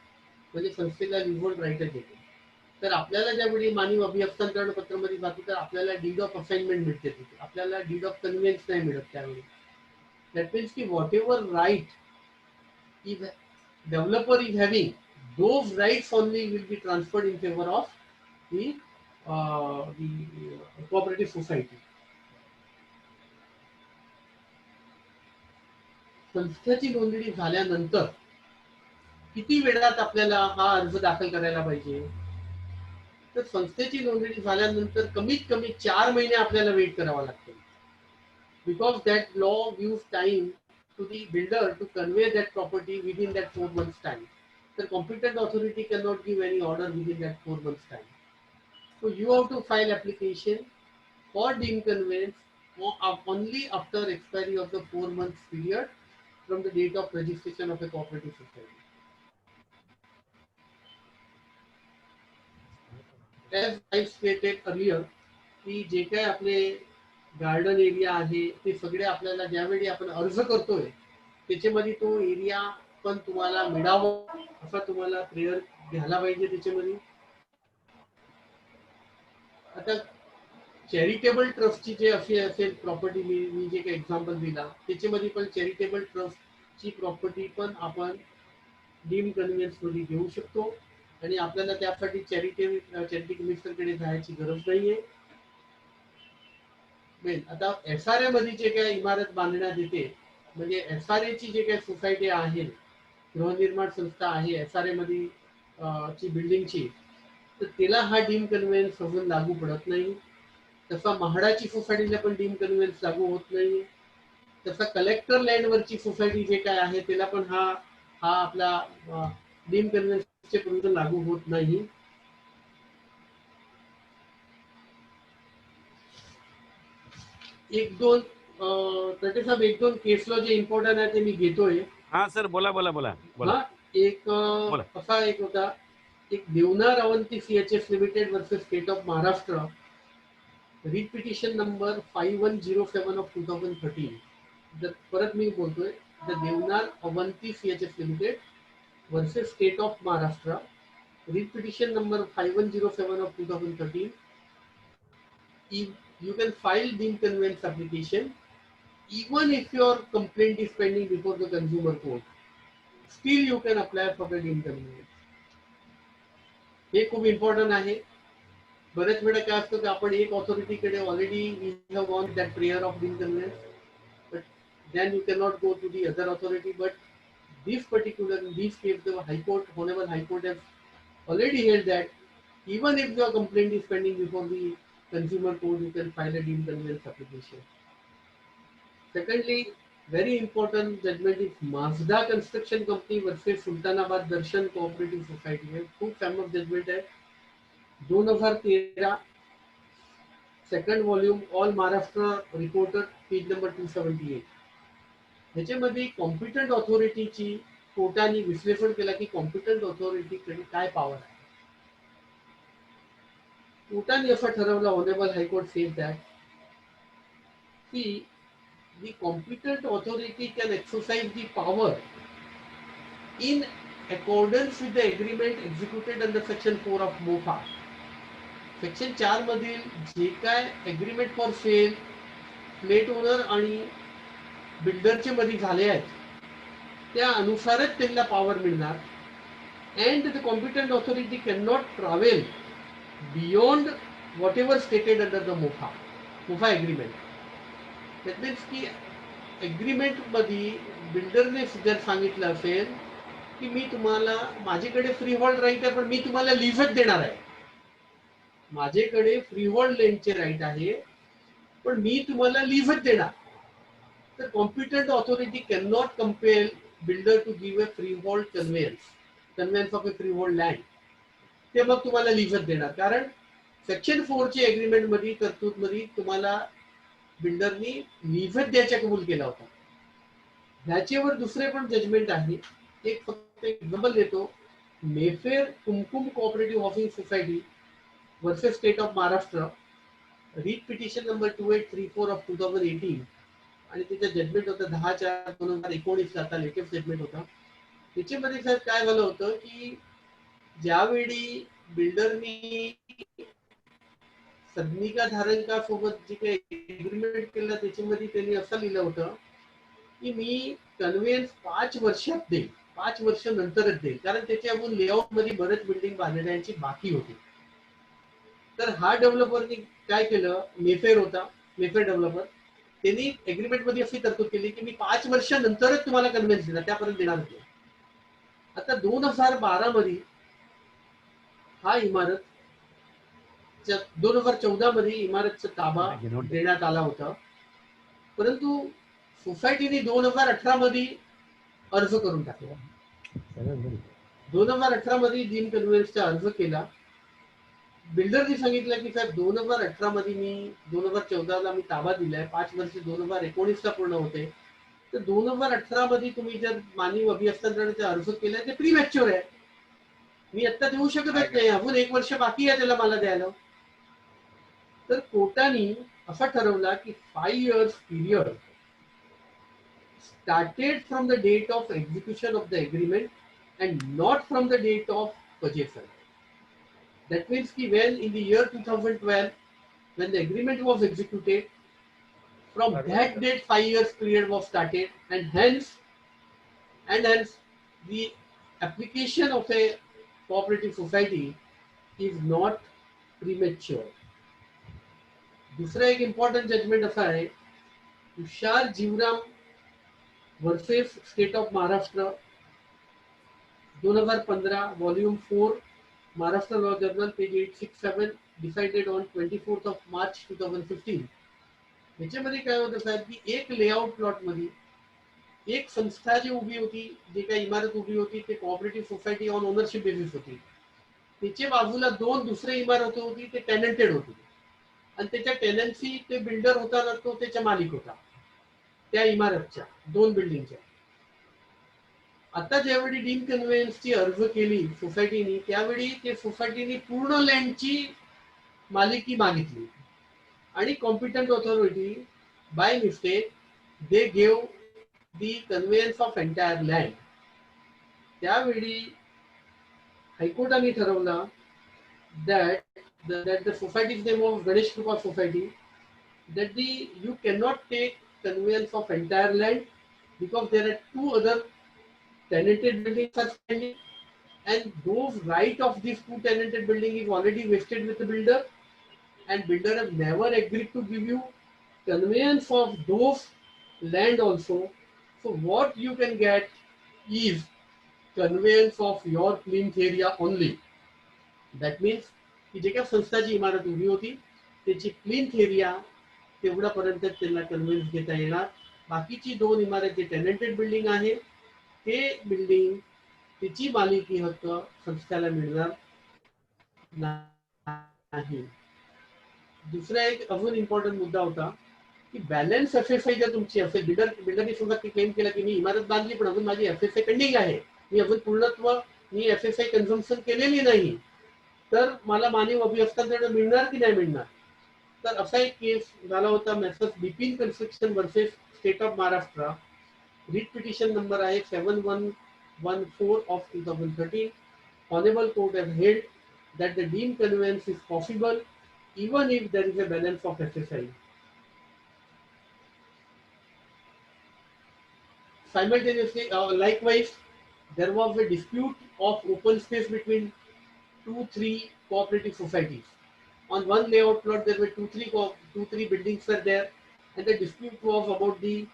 Speaker 3: म्हणजे संस्थेला लिव्हहोल्ड राईटच येते. तर आपल्याला ज्यावेळी मानवी अभिहस्तांतरण पत्रामध्ये जातो तर आपल्याला डीड ऑफ असाइनमेंट मिळते, तिथे आपल्याला डीड ऑफ कन्व्हेन्स नाही मिळत त्यावेळी. दॅट मीन्स की whatever right is developer is having, those rights only will be transferred in favour of the cooperative society. संस्थेची नोंदणी झाल्यानंतर किती वेळात आपल्याला हा अर्ज दाखल करायला पाहिजे, तर संस्थेची नोंदणी झाल्यानंतर कमीत कमी 4 महिने आपल्याला वेट करावा लागतो, because that law gives time to the builder to convey that property within that 4 months time. तर competent authority can not give any order within that 4 months time. So you have to file application for deem conveyance only after expiry of the 4 months period from the date of registration of a cooperative society. As I stated earlier, की जे काय आपले garden area आहे ते सगळे आपल्याला ज्यावेळी आपण अर्ज करतोय त्याच्यामध्ये तो एरिया पण तुम्हाला मिळावा असा तुम्हाला प्रेयर घ्यायला पाहिजे त्याच्यामध्ये. आता चॅरिटेबल ट्रस्टची जे अशी असेल प्रॉपर्टी, मी जे काही एक्झाम्पल दिला त्याच्यामध्ये पण चॅरिटेबल ट्रस्टची प्रॉपर्टी पण आपण डीम कन्व्हिन्स मध्ये घेऊ शकतो आणि आपल्याला त्यासाठी चॅरिटी कमिशनरकडे जायची गरज नाहीये. आता SRA मध्ये जे काही इमारत बांधण्यात येते, म्हणजे SRA ची जे काही सोसायटी आहे, गृहनिर्माण संस्था आहे SRA मध्ये ची बिल्डिंगची, तर त्याला हा डीम कन्व्हिन्स अजून लागू पडत नाही. तसा म्हाडाची सोसायटीला पण डीम कन्व्हिन्स लागू होत नाही. तसा कलेक्टर लँडवरची सोसायटी जे काय आहे त्याला पण हा आपला डीम कन्व्हिन्सचे प्रोविजन लागू होत नाही. एक दोन केस लॉ जे इम्पॉर्टंट आहे ते मी घेतोय.
Speaker 1: हा सर, बोला बोला बोला बोला.
Speaker 3: हा एक असा एक होता, एक Deonar Avanti CHS limited versus state of Maharashtra, writ petition number 5107 of 2013. जर परत मी बोलतोय, the Deonar Avanti CHS limited versus state of Maharashtra, writ petition number 5107 of 2013. You can file deemed conveyance application even if your complaint is pending before the consumer court. Still you can apply for the deemed conveyance. हे खूप important आहे. बरेच वेळा काय असतं की आपण एक ऑथॉरिटीकडे already we have gone that prayer of deem conveyance, but then you can not go to the other authority. But this particular, in this case, the High Court, Honorable High Court has already held that even if your complaint is pending before the consumer court, you can file a deemed conveyance application. Secondly, very important judgment is Mazda Construction Company versus Sultanabad Darshan Cooperative Society. है खूप famous judgement है. 2013 second volume, all Maharashtra reporter, page number 278. ह्याच्यामध्ये competent ऑथॉरिटीची कोर्टाने विश्लेषण केलं की competent ऑथॉरिटीकडे काय power आहे. कोर्टाने असं ठरवलं, ऑनरेबल हायकोर्ट सेज दॅट की the competent authority can exercise the power in accordance with the agreement executed under section 4 of MOFA. सेक्शन 4 मधील जे काय agreement for sale flat owner आणि बिल्डरचे मध्ये झाले आहेत त्या अनुसारच त्यांना पॉवर मिळणार. And the competent authority can not travel beyond what ever stated under the MOFA agreement. That means की एग्रीमेंट मध्ये बिल्डरने जर सांगितलं असेल की मी तुम्हाला, माझ्याकडे फ्री होल्ड राईट आहे पण मी तुम्हाला लीजच देणार आहे, माझ्याकडे फ्री होल्ड लेनचे राईट आहे पण मी तुम्हाला लीजच देणार, तर competent authority can not compel builder to give a freehold conveyance of a freehold land. ते मग तुम्हाला लीजच देणार, कारण सेक्शन 4 ची एग्रीमेंट मध्ये तरतूद मध्ये तुम्हाला बिल्डरनी लीजच द्यायचा कबूल केला होता. ह्याच्यावर दुसरे पण जजमेंट आहे. एक फक्त एक्झाम्पल देतो, Mayfair Kumkum cooperative housing society versus state of Maharashtra, writ petition number 2834 of 2018. आणि त्याचा जजमेंट होता 10/4/2019. आता लेटेस्ट जजमेंट होता. त्याच्यामध्ये सर काय झालं होतं की ज्यावेळी बिल्डरनी सदनिका धारका सोबत जे काही एग्रीमेंट केलं त्याच्यामध्ये त्यांनी असं लिहिलं होतं की मी कन्व्हेन्स 5 वर्षात देईल, 5 वर्ष नंतरच देईल, कारण त्याच्या अजून लेआउट मध्ये बरेच बिल्डिंग बांधण्याची बाकी होती. तर हा डेव्हलपरनी काय केलं, मेफेर होता, मेफेर डेव्हलपर, त्यांनी एग्रीमेंट मध्ये अशी तरतूद केली की मी 5 वर्षानंतरच तुम्हाला कन्व्हेन्स देणार, त्यापर्यंत देणार नाही. आता 2012 मध्ये हा इमारत 2014 मध्ये इमारतचा ताबा देण्यात आला होता, परंतु सोसायटीने 2018 मध्ये अर्ज करून टाकला. 2018 मध्ये डीम कन्व्हेन्सचा अर्ज केला. बिल्डरने सांगितलं की साहेब 2018 मध्ये मी 2014ला मी ताबा दिलाय, 5 वर्ष 2019ला पूर्ण होते, तर 2018 मध्ये तुम्ही जर मानवी अभिहस्तांतरणाचा अर्ज केलाय ते प्रीमॅच्युअर आहे, मी आता देऊ शकत नाही, अजून 1 वर्ष बाकी आहे त्याला मला द्यायला. तर कोर्टाने असा ठरवला की 5 years period started from the date of execution of the agreement and not from the date of possession. That means कि when in the year 2012 when the agreement was executed, from that date 5 years period was started, and hence the application of a cooperative society is not premature. दुसरा एक important judgment असा आहे, Tushar Jeevram versus state of Maharashtra 2015 volume 4 Maharashtra law journal page 867 decided on 24th of March 2015. याच्यामध्ये काय होतं साहेब की एक layout plot मध्ये एक संस्था जी उभी होती, जी काही इमारत उभी होती ते cooperative society on ownership basis होती. त्याच्या बाजूला दोन दुसरे इमारत होती ते टेनंटेड होती आणि त्याच्या टेनन्सी ते बिल्डर होता ना तो त्याच्या मालिक होता त्या इमारतच्या दोन बिल्डिंगच्या. आता ज्यावेळी डीम कन्व्हेन्सची अर्ज केली सोसायटीनी त्यावेळी ते सोसायटीनी पूर्ण लँडची मालिकी मागितली आणि competent authority by mistake they gave the conveyance of entire land. त्यावेळी हायकोर्टाने ठरवलं that the society's name of Ganesh Krupa Society, that you cannot take conveyance of entire land because there are two other tenanted buildings are standing, and those right of these two tenanted building is already vested with the builder, and builder has never agreed to give you conveyance of those land also. So what you can get is conveyance of your plinth area only. That means की जे काही संस्थाची इमारत उभी होती त्याची plinth area तेवढ्यापर्यंत त्यांना conveyance घेता येणार. बाकीची दोन इमारत जे टेनंटेड बिल्डिंग आहे ते बिल्डिंग त्याची मालिकी हक्क संस्थेला मिळणार नाही. दुसरा एक अजून इम्पॉर्टंट मुद्दा होता की बॅलन्स एफएसआय जर तुमची असेल, बिल्डरने सुद्धा क्लेम केला की मी इमारत बांधली पण अजून माझी एफएसआय पेंडिंग आहे, मी अजून पूर्णत्व मी एफएसआय कन्झम्पशन केलेली नाही, तर मला मानवी अभिहस्तांतरण मिळणार की नाही मिळणार. तर असा एक केस झाला होता messrs Bipin construction versus state of Maharashtra. Writ petition number आहे 7114 of 2013. Honorable Court has held that the deemed conveyance is possible even if there is a balance of FSI. Simultaneously, likewise, there was a dispute of open space between 2-3 cooperative societies. On one layout plot, there were 2-3 buildings were there, and the dispute was about the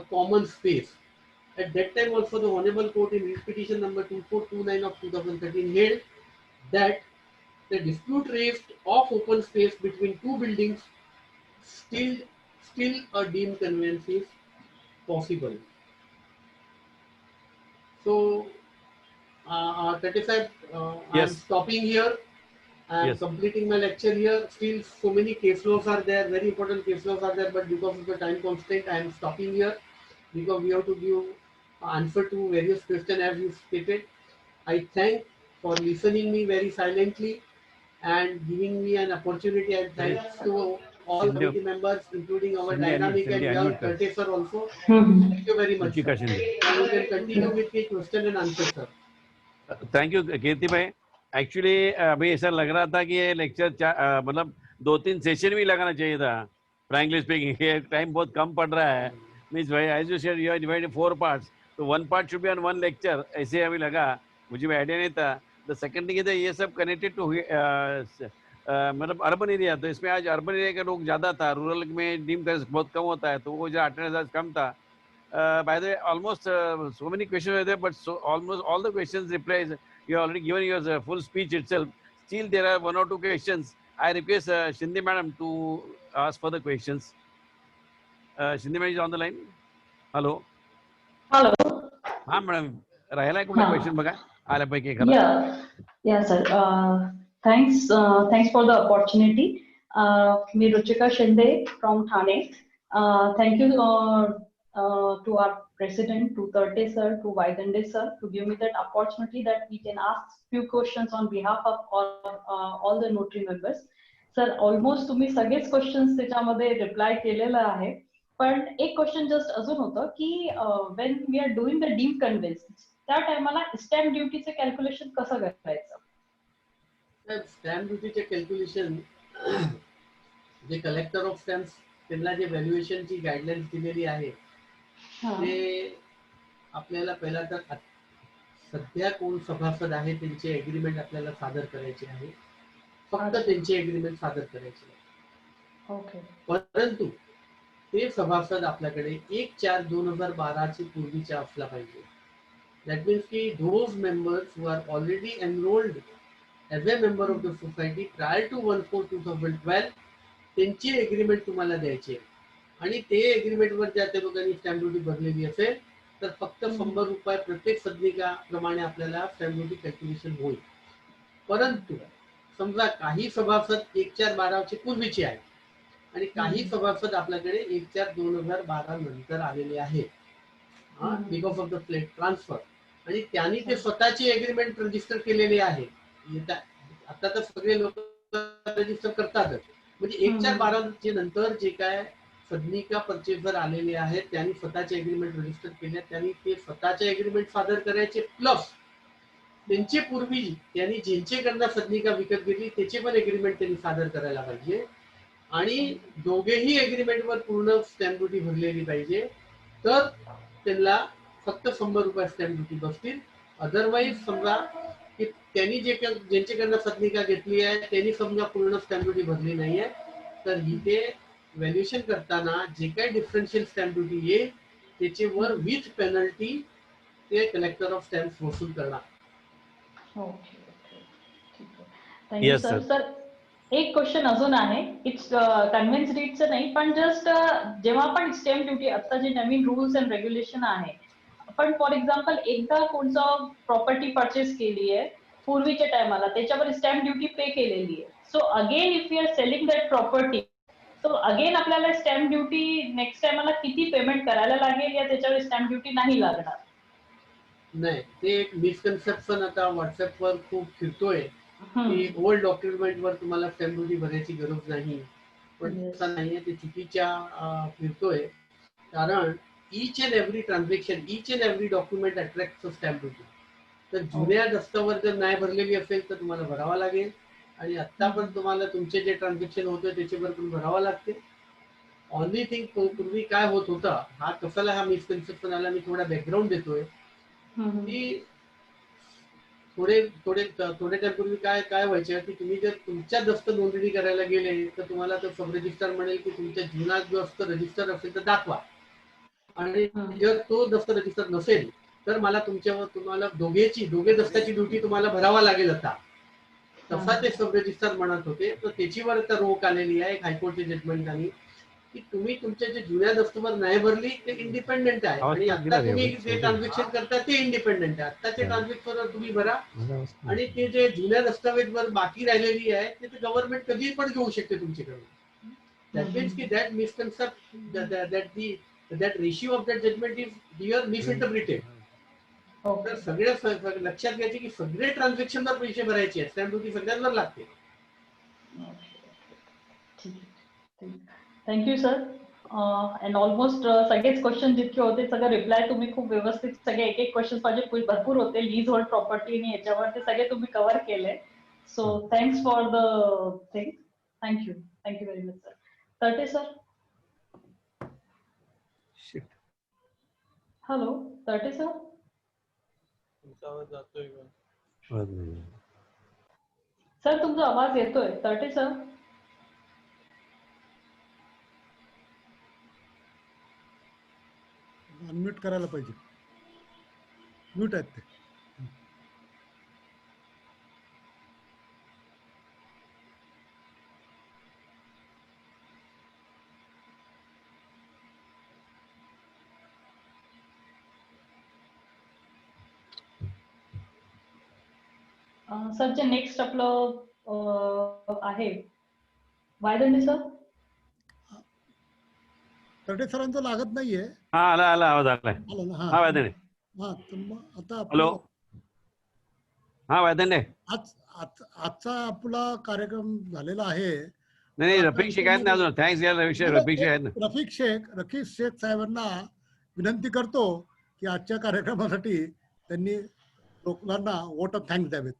Speaker 3: common space. At that time, also the Honorable Court in Writ Petition number 2429 of 2013 held that the dispute raised of open space between two buildings still a deemed conveyance is possible. So, 35,
Speaker 1: Yes.
Speaker 3: I'm stopping here. I'm
Speaker 1: Yes.
Speaker 3: completing my lecture here. Still, so many case laws are there, very important case laws are there, but because of the time constraint, I am stopping here because we have to give answer to various questions as you stated. I thank for listening me very silently and giving me an opportunity, and thanks to all
Speaker 1: Shinde.
Speaker 3: committee members, including our
Speaker 1: Shinde,
Speaker 3: dynamic and
Speaker 1: Shinde,
Speaker 3: young
Speaker 1: unmute कर.
Speaker 3: Curtis sir also.
Speaker 5: Mhm.
Speaker 3: Thank you very much.
Speaker 1: Ruchika
Speaker 3: Sir.
Speaker 1: Shinde.
Speaker 3: And we can continue with the question and answer, sir.
Speaker 1: Thank you Kirti bhai. Actually अभी ऐसा लग रहा था कि ये lecture मतलब 2-3 session भी लगाना चाहिए था. फ्रैंकली स्पीकिंग ये टाइम बहुत कम पड़ रहा है. मीन्स भाई as you said you are divided 4 parts, तो 1 part should be on 1 lecture. ऐसे अभी लगा, मुझे भी आइडिया नहीं था. द सेकंड थिंग इज ये सब कनेक्टेड टू मतलब अर्बन एरिया, तो इसमें आज अर्बन एरिया के लोग ज़्यादा था, रूरल में डीम करेंस बहुत कम होता है, तो वो जो अटेंडेंस कम था. By the way, almost so many questions were there, but so almost all the questions replies you have already given your full speech itself. Still, there are 1 or 2 questions. I request Shinde madam to ask for the questions. Shinde madam is on the line. Hello.
Speaker 5: Hello.
Speaker 1: हाँ madam, राहिला कुठला question बघा आल्यापैकी एखादा.
Speaker 5: Yeah, sir. Thanks for the opportunity. Me Ruchika Shinde from Thane. Thank you to our president, to Thirte sir, to Vaidande sir, to give me that opportunity that we can ask few questions on behalf of all the notary members. Sir, almost तुम्ही सगळेच questions त्याच्यामध्ये reply केलेला आहे. पण एक question just अजून होतं की when we are doing the deemed conveyance, त्या टायमाला स्टॅम्प ड्युटीचे कॅल्क्युलेशन कसं करायचं?
Speaker 3: स्टॅम्प ड्युटीचे कॅल्क्युलेशन जे कलेक्टर ऑफ स्टॅम्प्स त्यांना जे व्हॅल्युएशनची गाईडलाईन्स दिलेली आहे
Speaker 5: हा.
Speaker 3: ते आपल्याला पहिला तर सध्या कोण सभासद आहे त्यांचे एग्रीमेंट आपल्याला सादर करायचे आहे. फक्त त्यांचे एग्रीमेंट सादर करायचे आहे.
Speaker 5: ओके.
Speaker 3: परंतु ते सभासद आपल्याकडे 1/4/2012 पूर्वीचा असला पाहिजे. दॅट मीन्स की those members who are already enrolled as a member of the society prior to 1/4/2012 त्यांची एग्रीमेंट तुम्हाला द्यायची आहे. आणि ते एग्रीमेंटवर ज्या त्या लोकांनी स्टॅम्प ड्युटी भरलेली असेल तर फक्त 100 रुपये प्रत्येक सदनिकाप्रमाणे आपल्याला स्टॅम्प ड्युटी कॅल्क्युलेशन होईल. परंतु समजा काही सभासद 1/4/12 पूर्वीचे आहे आणि काही सभासद आपल्याकडे 1/4/2012 नंतर आलेले आहेत because of the plate transfer आणि त्यांनी ते स्वतःची एग्रीमेंट रजिस्टर केलेले आहे. आता तर सगळे लोक रजिस्टर करतातच. म्हणजे 1/4/12 नंतर जे काय सदनिका परचेसर आलेले आहेत त्यांनी स्वतःचे एग्रीमेंट रजिस्टर केले. त्यांनी ते स्वतःचे एग्रीमेंट सादर करायचे प्लस त्यांचे पूर्वी त्यांनी ज्यांच्याकडनं सदनिका विकत घेतली त्याचे पण एग्रीमेंट त्यांनी सादर करायला पाहिजे आणि दोघेही एग्रीमेंटवर पूर्ण स्टॅम्प ड्युटी भरलेली पाहिजे. तर त्यांना फक्त 100 रुपये स्टॅम्प ड्युटी बसतील. अदरवाईज समजा की त्यांनी ज्यांच्याकडनं सदनिका घेतली आहे त्यांनी समजा पूर्ण स्टॅम्प ड्युटी भरली नाहीये तर इथे व्हॅल्युएशन करताना जे काही डिफरन्शियल स्टॅम्प ड्युटी येईल त्याच्यावर विथ पेनल्टी ते कलेक्टर ऑफ स्टॅम्प्स वसूल करणार.
Speaker 5: ओके. ठीक आहे. Thank you sir. सर एक क्वेश्चन अजून आहे. इट्स कन्व्हिन्स रीडचं नाही पण जस्ट जेव्हा आपण स्टॅम्प ड्युटी आता जे नवीन रूल्स अँड रेग्युलेशन आहे आपण फॉर एक्झाम्पल एकदा कोणतं प्रॉपर्टी परचेस केली आहे पूर्वीच्या टायमाला त्याच्यावर स्टॅम्प ड्युटी पे केलेली आहे. So again if you are selling that property so again आपल्याला स्टॅम्प ड्युटी नेक्स्ट टायमाला किती पेमेंट करायला लागेल या त्याच्यावर स्टॅम्प ड्युटी नाही लागणार?
Speaker 3: नाही ते एक मिसकन्सेप्शन आता व्हॉट्सअपवर खूप फिरतोय की ओल्ड डॉक्युमेंटवर तुम्हाला स्टॅम्प ड्युटी भरायची गरज नाही. पण तसं नाहीये. ते चुकीच्या फिरतोय. कारण each and every transaction each and every document attract stamp duty. तर जुन्या दस्तावर जर नाही भरलेली असेल तर तुम्हाला भरावा लागेल आणि आता पण तुम्हाला तुमचे जे ट्रान्झॅक्शन होते त्याच्यावर पण भरावा लागते. ऑनली थिंग पूर्वी काय होत होता हा कशाला हा मिसकन्सेप्शन आला मी थोडा बॅकग्राऊंड देतोय की थोडे टाइमपूर्वी काय व्हायचं की तुम्ही जर तुमच्या दस्त नोंदणी करायला गेले तर तुम्हाला तर सब रजिस्टर म्हणेल की तुमच्या जुना दस्त रजिस्टर असेल तर दाखवा आणि जर तो दस्त रजिस्टर नसेल तर मला तुम्हाला दोघे दस्ताची ड्युटी तुम्हाला भरावा लागेल. आता तसा ते सब रजिस्टर म्हणत होते. तर त्याच्यावर आता रोक आलेली आहे हायकोर्टचे जजमेंट आणि की तुम्ही तुमच्या जे जुन्या दस्तवर नाही भरली ते इंडिपेंडेंट आहे आणि आता तुम्ही जे ट्रान्झॅक्शन करता ते इंडिपेंडेंट आहे. आताचे ट्रान्झॅक्शन तुम्ही भरा आणि ते जे जुन्या दस्तावेजवर बाकी राहिलेली आहे ते गव्हर्नमेंट कधी पण घेऊ शकते तुमच्याकडून. दॅट मीन्स की that misconcept that ratio of that judgment is here misinterpreted. तर सगळ्या लक्षात घ्यायचे की सगळे ट्रान्झॅक्शनला पैसे भरायचे आहेत. स्टॅम्प ड्युटी सगळ्यांवर लागते.
Speaker 5: Thank you sir. अँड ऑलमोस्ट सगळेच क्वेश्चन जितके होते सगळे रिप्लाय तुम्ही खूप व्यवस्थित सगळे एक एक क्वेश्चन माझे भरपूर होते लीज होल्ड प्रॉपर्टी आणि याच्यावर ते सगळे तुम्ही कव्हर केले. So thanks for the thing. Thank you very much sir. तर्टे सर. हॅलो तर्टे सर.
Speaker 3: तुमचा आवाज जातोय का?
Speaker 5: सर तुमचा आवाज येतोय तर्टे सर.
Speaker 2: अनम्यूट करायला पाहिजे. म्यूट आहेत ते.
Speaker 5: सर जे नेक्स्ट आपलं आहे वायदंडे सर.
Speaker 2: तर्टे सरांचं लागत नाहीये.
Speaker 1: हा आला आवाज आलाय. हा वायदंडे.
Speaker 2: हा तर मग आता
Speaker 1: हॅलो. हा वायदंडे.
Speaker 2: आजचा आपला कार्यक्रम झालेला आहे.
Speaker 1: नाही रफिक शेख आहेत ना अजून. थँक्स यार रफिक शेख आहेत ना.
Speaker 2: रफिक शेख साहेबांना विनंती करतो की आजच्या कार्यक्रमासाठी त्यांनी लोकांना वोट ऑफ थँक्स द्यावेत.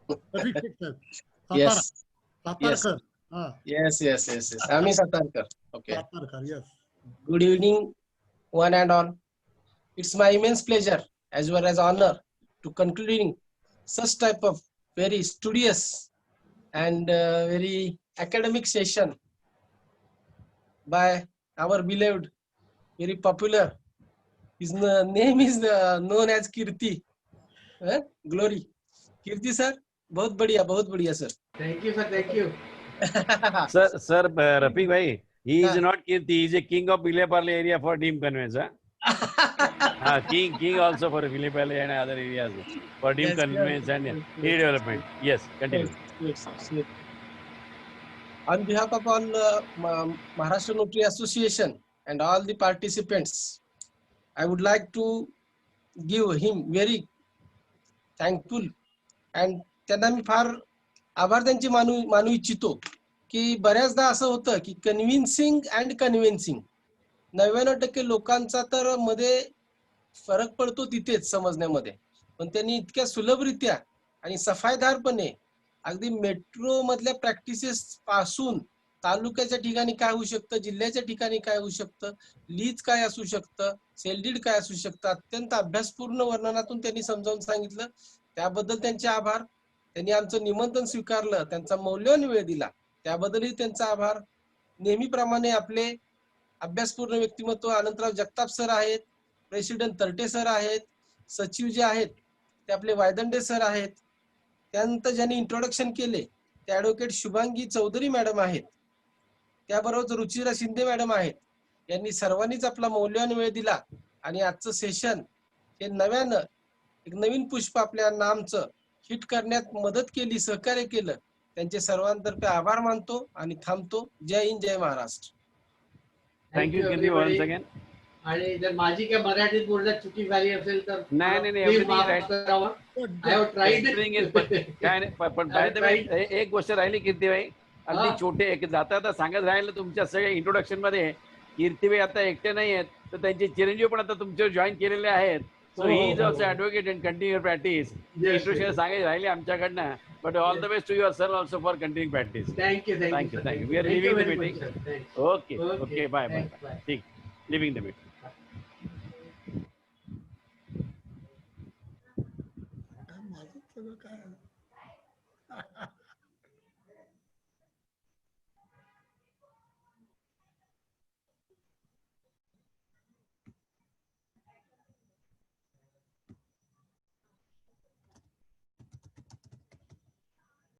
Speaker 2: रफिक शेख साहेब सातारकर हा
Speaker 6: Yes, yes, yes, yes. Ami Satarkar. Okay.
Speaker 2: Satarkar, yes.
Speaker 6: Good evening, one and all. It's my immense pleasure as well as honor to concluding such type of very studious and very academic session by our beloved, very popular. His name is known as Kirti. Glory. Kirti sir, बहुत बढ़िया sir.
Speaker 3: Thank you, sir. Thank you.
Speaker 1: Sir, Rafiq bhai, he is
Speaker 6: हाँ.
Speaker 1: not Kirti, he is a king of Vilepale area for team conveyance. King also for Vilepale and other areas for team
Speaker 6: Yes,
Speaker 1: conveyance and
Speaker 6: yes,
Speaker 1: area development. Yes, continue.
Speaker 6: Yes. On behalf of all Maharashtra Notary Association and all the participants, I would like to give him very thankful and त्यांना मी फार आभार त्यांचे मानू इच्छितो की बऱ्याचदा असं होतं की कन्व्हिन्सिंग अँड कन्व्हिन्सिंग 99% लोकांचा तर मध्ये फरक पडतो तिथेच समजण्यामध्ये, पण त्यांनी इतक्या सुलभरित्या आणि सफाईदारपणे अगदी मेट्रो मधल्या प्रॅक्टिसेस पासून तालुक्याच्या ठिकाणी काय होऊ शकतं, जिल्ह्याच्या ठिकाणी काय होऊ शकतं, लीज काय असू शकतं, सेलडीड काय असू शकतं, अत्यंत अभ्यासपूर्ण वर्णनातून त्यांनी समजावून सांगितलं. त्याबद्दल त्यांचे आभार. त्यांनी आमचं निमंत्रण स्वीकारलं, त्यांचा मौल्यवान वेळ दिला, त्याबद्दलही त्यांचा आभार. नेहमीप्रमाणे आपले अभ्यासपूर्ण व्यक्तिमत्व अनंतराव जगताप सर आहेत, प्रेसिडेंट तरटे सर आहेत, सचिव जे आहेत ते आपले वायदंडे सर आहेत, त्यानंतर ज्यांनी इंट्रोडक्शन केले ते ऍडव्होकेट शुभांगी चौधरी मॅडम आहेत, त्याबरोबर रुचिरा शिंदे मॅडम आहेत. यांनी सर्वांनीच आपला मौल्यवान वेळ दिला आणि आजचं सेशन हे नव्यानं एक नवीन पुष्प आपल्या नामचं हिट करण्यात मदत केली, सहकार्य केलं. त्यांचे सर्वांतर्फे आभार मानतो आणि थांबतो. जय हिंद, जय Maharashtra.
Speaker 1: Thank you, Kirti, once again.
Speaker 3: आणि जर माझी काय मराठीत बोलण्यात चुकी झाली असेल तर
Speaker 1: नाही,
Speaker 3: please
Speaker 1: everything
Speaker 3: माफ
Speaker 1: right.
Speaker 3: करावं. I have tried
Speaker 1: Everything is काय नाही, पण by the way, एक गोष्ट राहिली कीर्तीबाई, अगदी
Speaker 3: हा.
Speaker 1: छोटे एक जाता सांगत राहिलं तुमच्या सगळ्या इंट्रोडक्शन मध्ये. कीर्तीबाई आता एकटे नाही आहेत, तर त्यांचे चिरंजीव पण आता तुमच्यावर जॉईन केलेले आहेत. So he is also advocate and continue practice. Introduction सांगायचे राहिले आमच्याकडनं, but all the best to your sir also for continue practice.
Speaker 3: Thank you
Speaker 1: Thank you. We are leaving the meeting. Okay, bye. ठीक, living the meeting.
Speaker 2: माझं सगळं काय